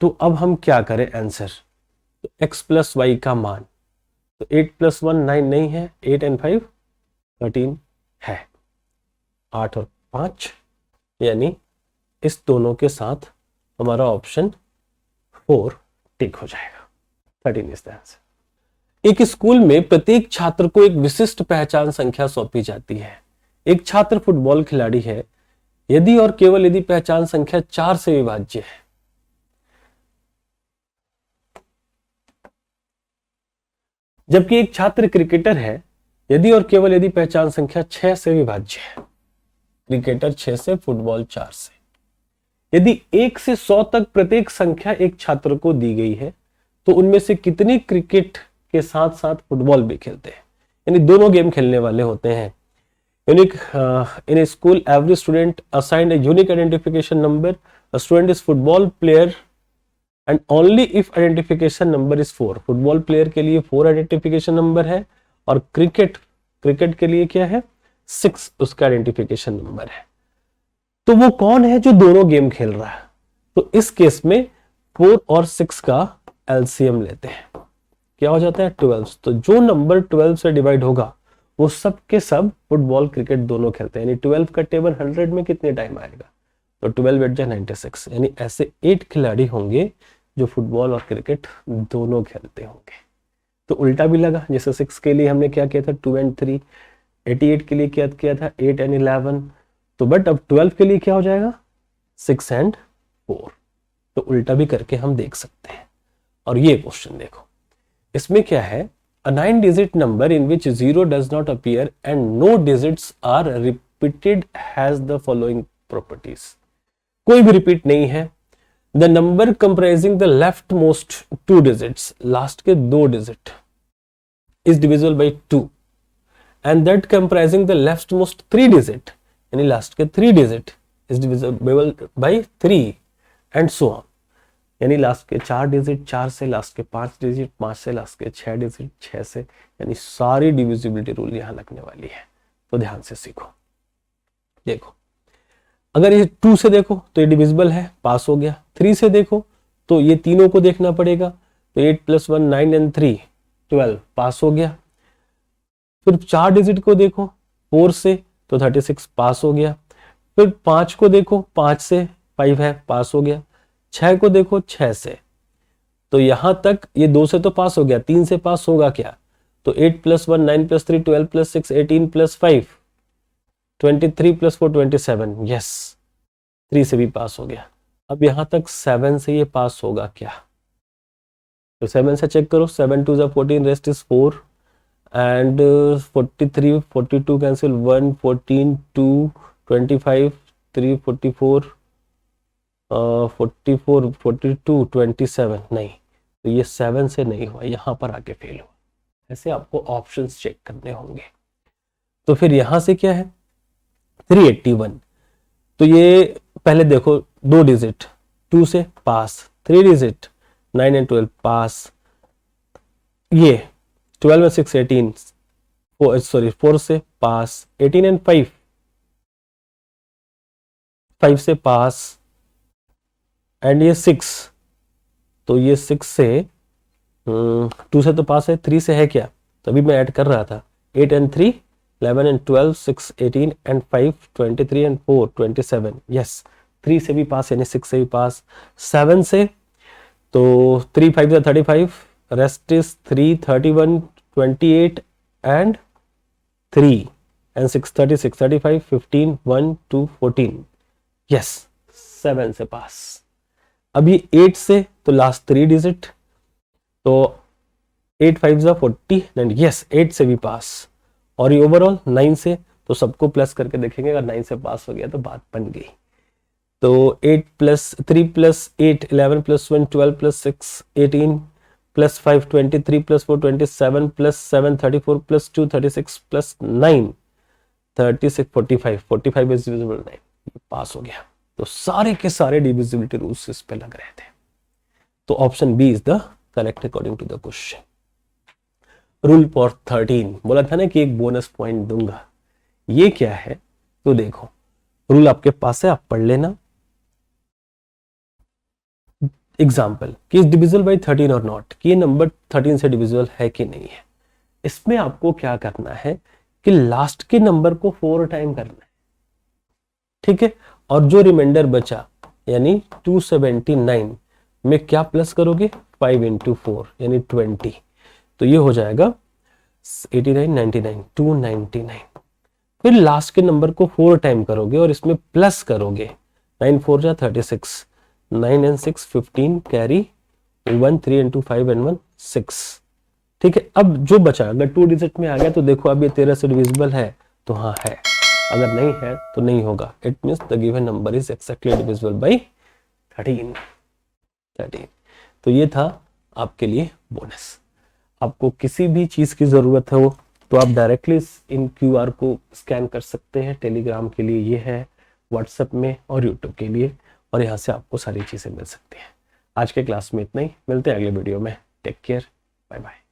[SPEAKER 1] तो अब हम क्या करें आंसर, तो x प्लस वाई का मान, तो 8 प्लस 1 9 नहीं है, 8 एंड 5 13 है, 8 और 5, यानी इस दोनों के साथ हमारा ऑप्शन 4 टिक हो जाएगा। 13 इज द आंसर। एक स्कूल में प्रत्येक छात्र को एक विशिष्ट पहचान संख्या सौंपी जाती है। एक छात्र फुटबॉल खिलाड़ी है यदि और केवल यदि पहचान संख्या 4 से विभाज्य है। जबकि एक छात्र क्रिकेटर है यदि और केवल यदि पहचान संख्या 6 से विभाज्य है। क्रिकेटर 6 से, फुटबॉल 4 से। यदि 1 से 100 तक प्रत्येक संख्या एक छात्र को दी गई है तो उनमें से कितने क्रिकेट के साथ साथ फुटबॉल भी खेलते हैं, यानी दोनों गेम खेलने वाले होते हैं। Unique in A school every student assigned a unique identification number, a student is football player and only if identification number is 4। Football player के लिए 4 आइडेंटिफिकेशन नंबर है और क्रिकेट के लिए क्या है 6 उसका आइडेंटिफिकेशन नंबर है। तो वो कौन है जो दोनों गेम खेल रहा है, तो इस केस में 4 और 6 का एलसीएम लेते हैं, क्या हो जाता है 12। तो जो नंबर 12 से डिवाइड होगा वो सब के सब फुटबॉल क्रिकेट दोनों खेलते हैं, यानी 12 का टेबल 100 में कितने टाइम आएगा, तो 12 8 जा 96, यानी ऐसे 8 खिलाड़ी होंगे जो फुटबॉल और क्रिकेट दोनों खेलते होंगे। तो उल्टा भी लगा, जैसे 6 के लिए हमने क्या किया था 2 and 3, 88 के लिए क्या किया था 8 and 11, तो बट अब 12 के लिए क्या हो जाएगा 6 and 4। तो उल्टा भी करके हम देख सकते हैं। और ये क्वेश्चन देखो, इसमें क्या है, a 9-digit number in which 0 does not appear and no digits are repeated has the following properties। कोई भी रिपीट नहीं है, the number comprising the leftmost 2 digits, last के 2 digit is divisible by 2 and that comprising the leftmost 3 digit, यानी last के 3 digit is divisible by 3 and so on, यानी last के 4 digit 4 से, लास्ट के 5 डिजिट 5 से, लास्ट के 6 डिजिट 6 से, यानी सारी डिविजिबिलिटी रूल यहां लगने वाली है। तो ध्यान से सीखो। देखो अगर ये 2 से देखो तो ये डिविजिबल है, पास हो गया। 3 से देखो तो ये तीनों को देखना पड़ेगा, तो 8 + 1 9 and 3 12, पास हो गया। फिर 4 डिजिट को देखो 4 से तो 36, पास हो गया। फिर 5 को देखो 5 से 5 है, पास हो गया। 6 को देखो 6 से, तो यहां तक ये 2 से तो पास हो गया, 3 से पास होगा क्या, तो 8 + 1 9 + 3 12 + 6 18 + 5 23 + 4 27, यस 3 से भी पास हो गया। अब यहां तक 7 से ये पास होगा क्या, तो 7 से चेक करो, 7 2 14, रेस्ट इज 4 एंड 43 42 कैंसिल, 1 14 2 25 3 44 44 42 27, नहीं, तो ये 7 से नहीं हुआ, यहां पर आके फेल हुआ। ऐसे आपको ऑप्शंस चेक करने होंगे। तो फिर यहां से क्या है 381, तो ये पहले देखो 2 डिजिट 2 से पास, 3 डिजिट 9 and 12 पास, ये 12 and 6 18, 4 से पास, 18 and 5 5 से पास, एंड ये 6, तो ये 6 से 2 से तो पास है, 3 से है क्या, तभी मैं ऐड कर रहा था, 8 and 3 11 and 12 6 18 and 5 23 and 4 27, yes 3 से भी पास, यानी 6 से भी पास। 7 से तो 3 5 से 35, rest is 3 31 28 and 3 and 6 36 35 15 1 2 14, yes 7 से पास। अभी 8 से तो लास्ट 3 डिजिट, तो 8 5 जा 40 एंड यस 8 से भी पास। और ये ओवरऑल 9 से, तो सबको प्लस करके देखेंगे, अगर 9 से पास हो गया तो बात बन गई। तो 8 + 3 + 8 11 + 1 12 + 6 18 + 5 23 + 4 27 + 7 34 + 2 36 + 9 36 45 इज डिविजिबल 9, पास हो गया। तो सारे के सारे डिविजिबिलिटी रूल्स इस पे लग रहे थे। तो option B is the correct according to the question. Rule for 13, बोला था ना कि एक बोनस पॉइंट दूंगा, ये क्या है, तो देखो रूल आपके पास है, आप पढ़ लेना। एग्जाम्पल कि इज डिविजिबल बाई 13 और नॉट, कि ये नंबर 13 से डिविजिबल है कि नहीं है। इसमें आपको क्या करना है कि लास्ट के नंबर को 4 टाइम करना है, ठीक है, और जो रिमाइंडर बचा यानी 279 में क्या प्लस करोगे 5 × 4 यानी 20, तो ये हो जाएगा 89 99 299। फिर लास्ट के नंबर को 4 टाइम करोगे और इसमें प्लस करोगे, 9 4 जा 36, 9 and 6 15, कैरी 1 3 × 5 and 1 6, ठीक है। अब जो बचा अगर 2 डिजिट में आ गया तो देखो अब ये 13 से डिविजिबल है, तो हाँ है, अगर नहीं है तो नहीं होगा। It means the given number is exactly divisible by 13। तो ये था आपके लिए बोनस। आपको किसी भी चीज की जरूरत हो तो आप डायरेक्टली इन QR को स्कैन कर सकते हैं। टेलीग्राम के लिए ये है, व्हाट्सएप में और यूट्यूब के लिए, और यहाँ से आपको सारी चीजें मिल सकती हैं। आज के क्लास में इतना ही, मिलते हैं अगले वीडियो में। Take care, bye bye.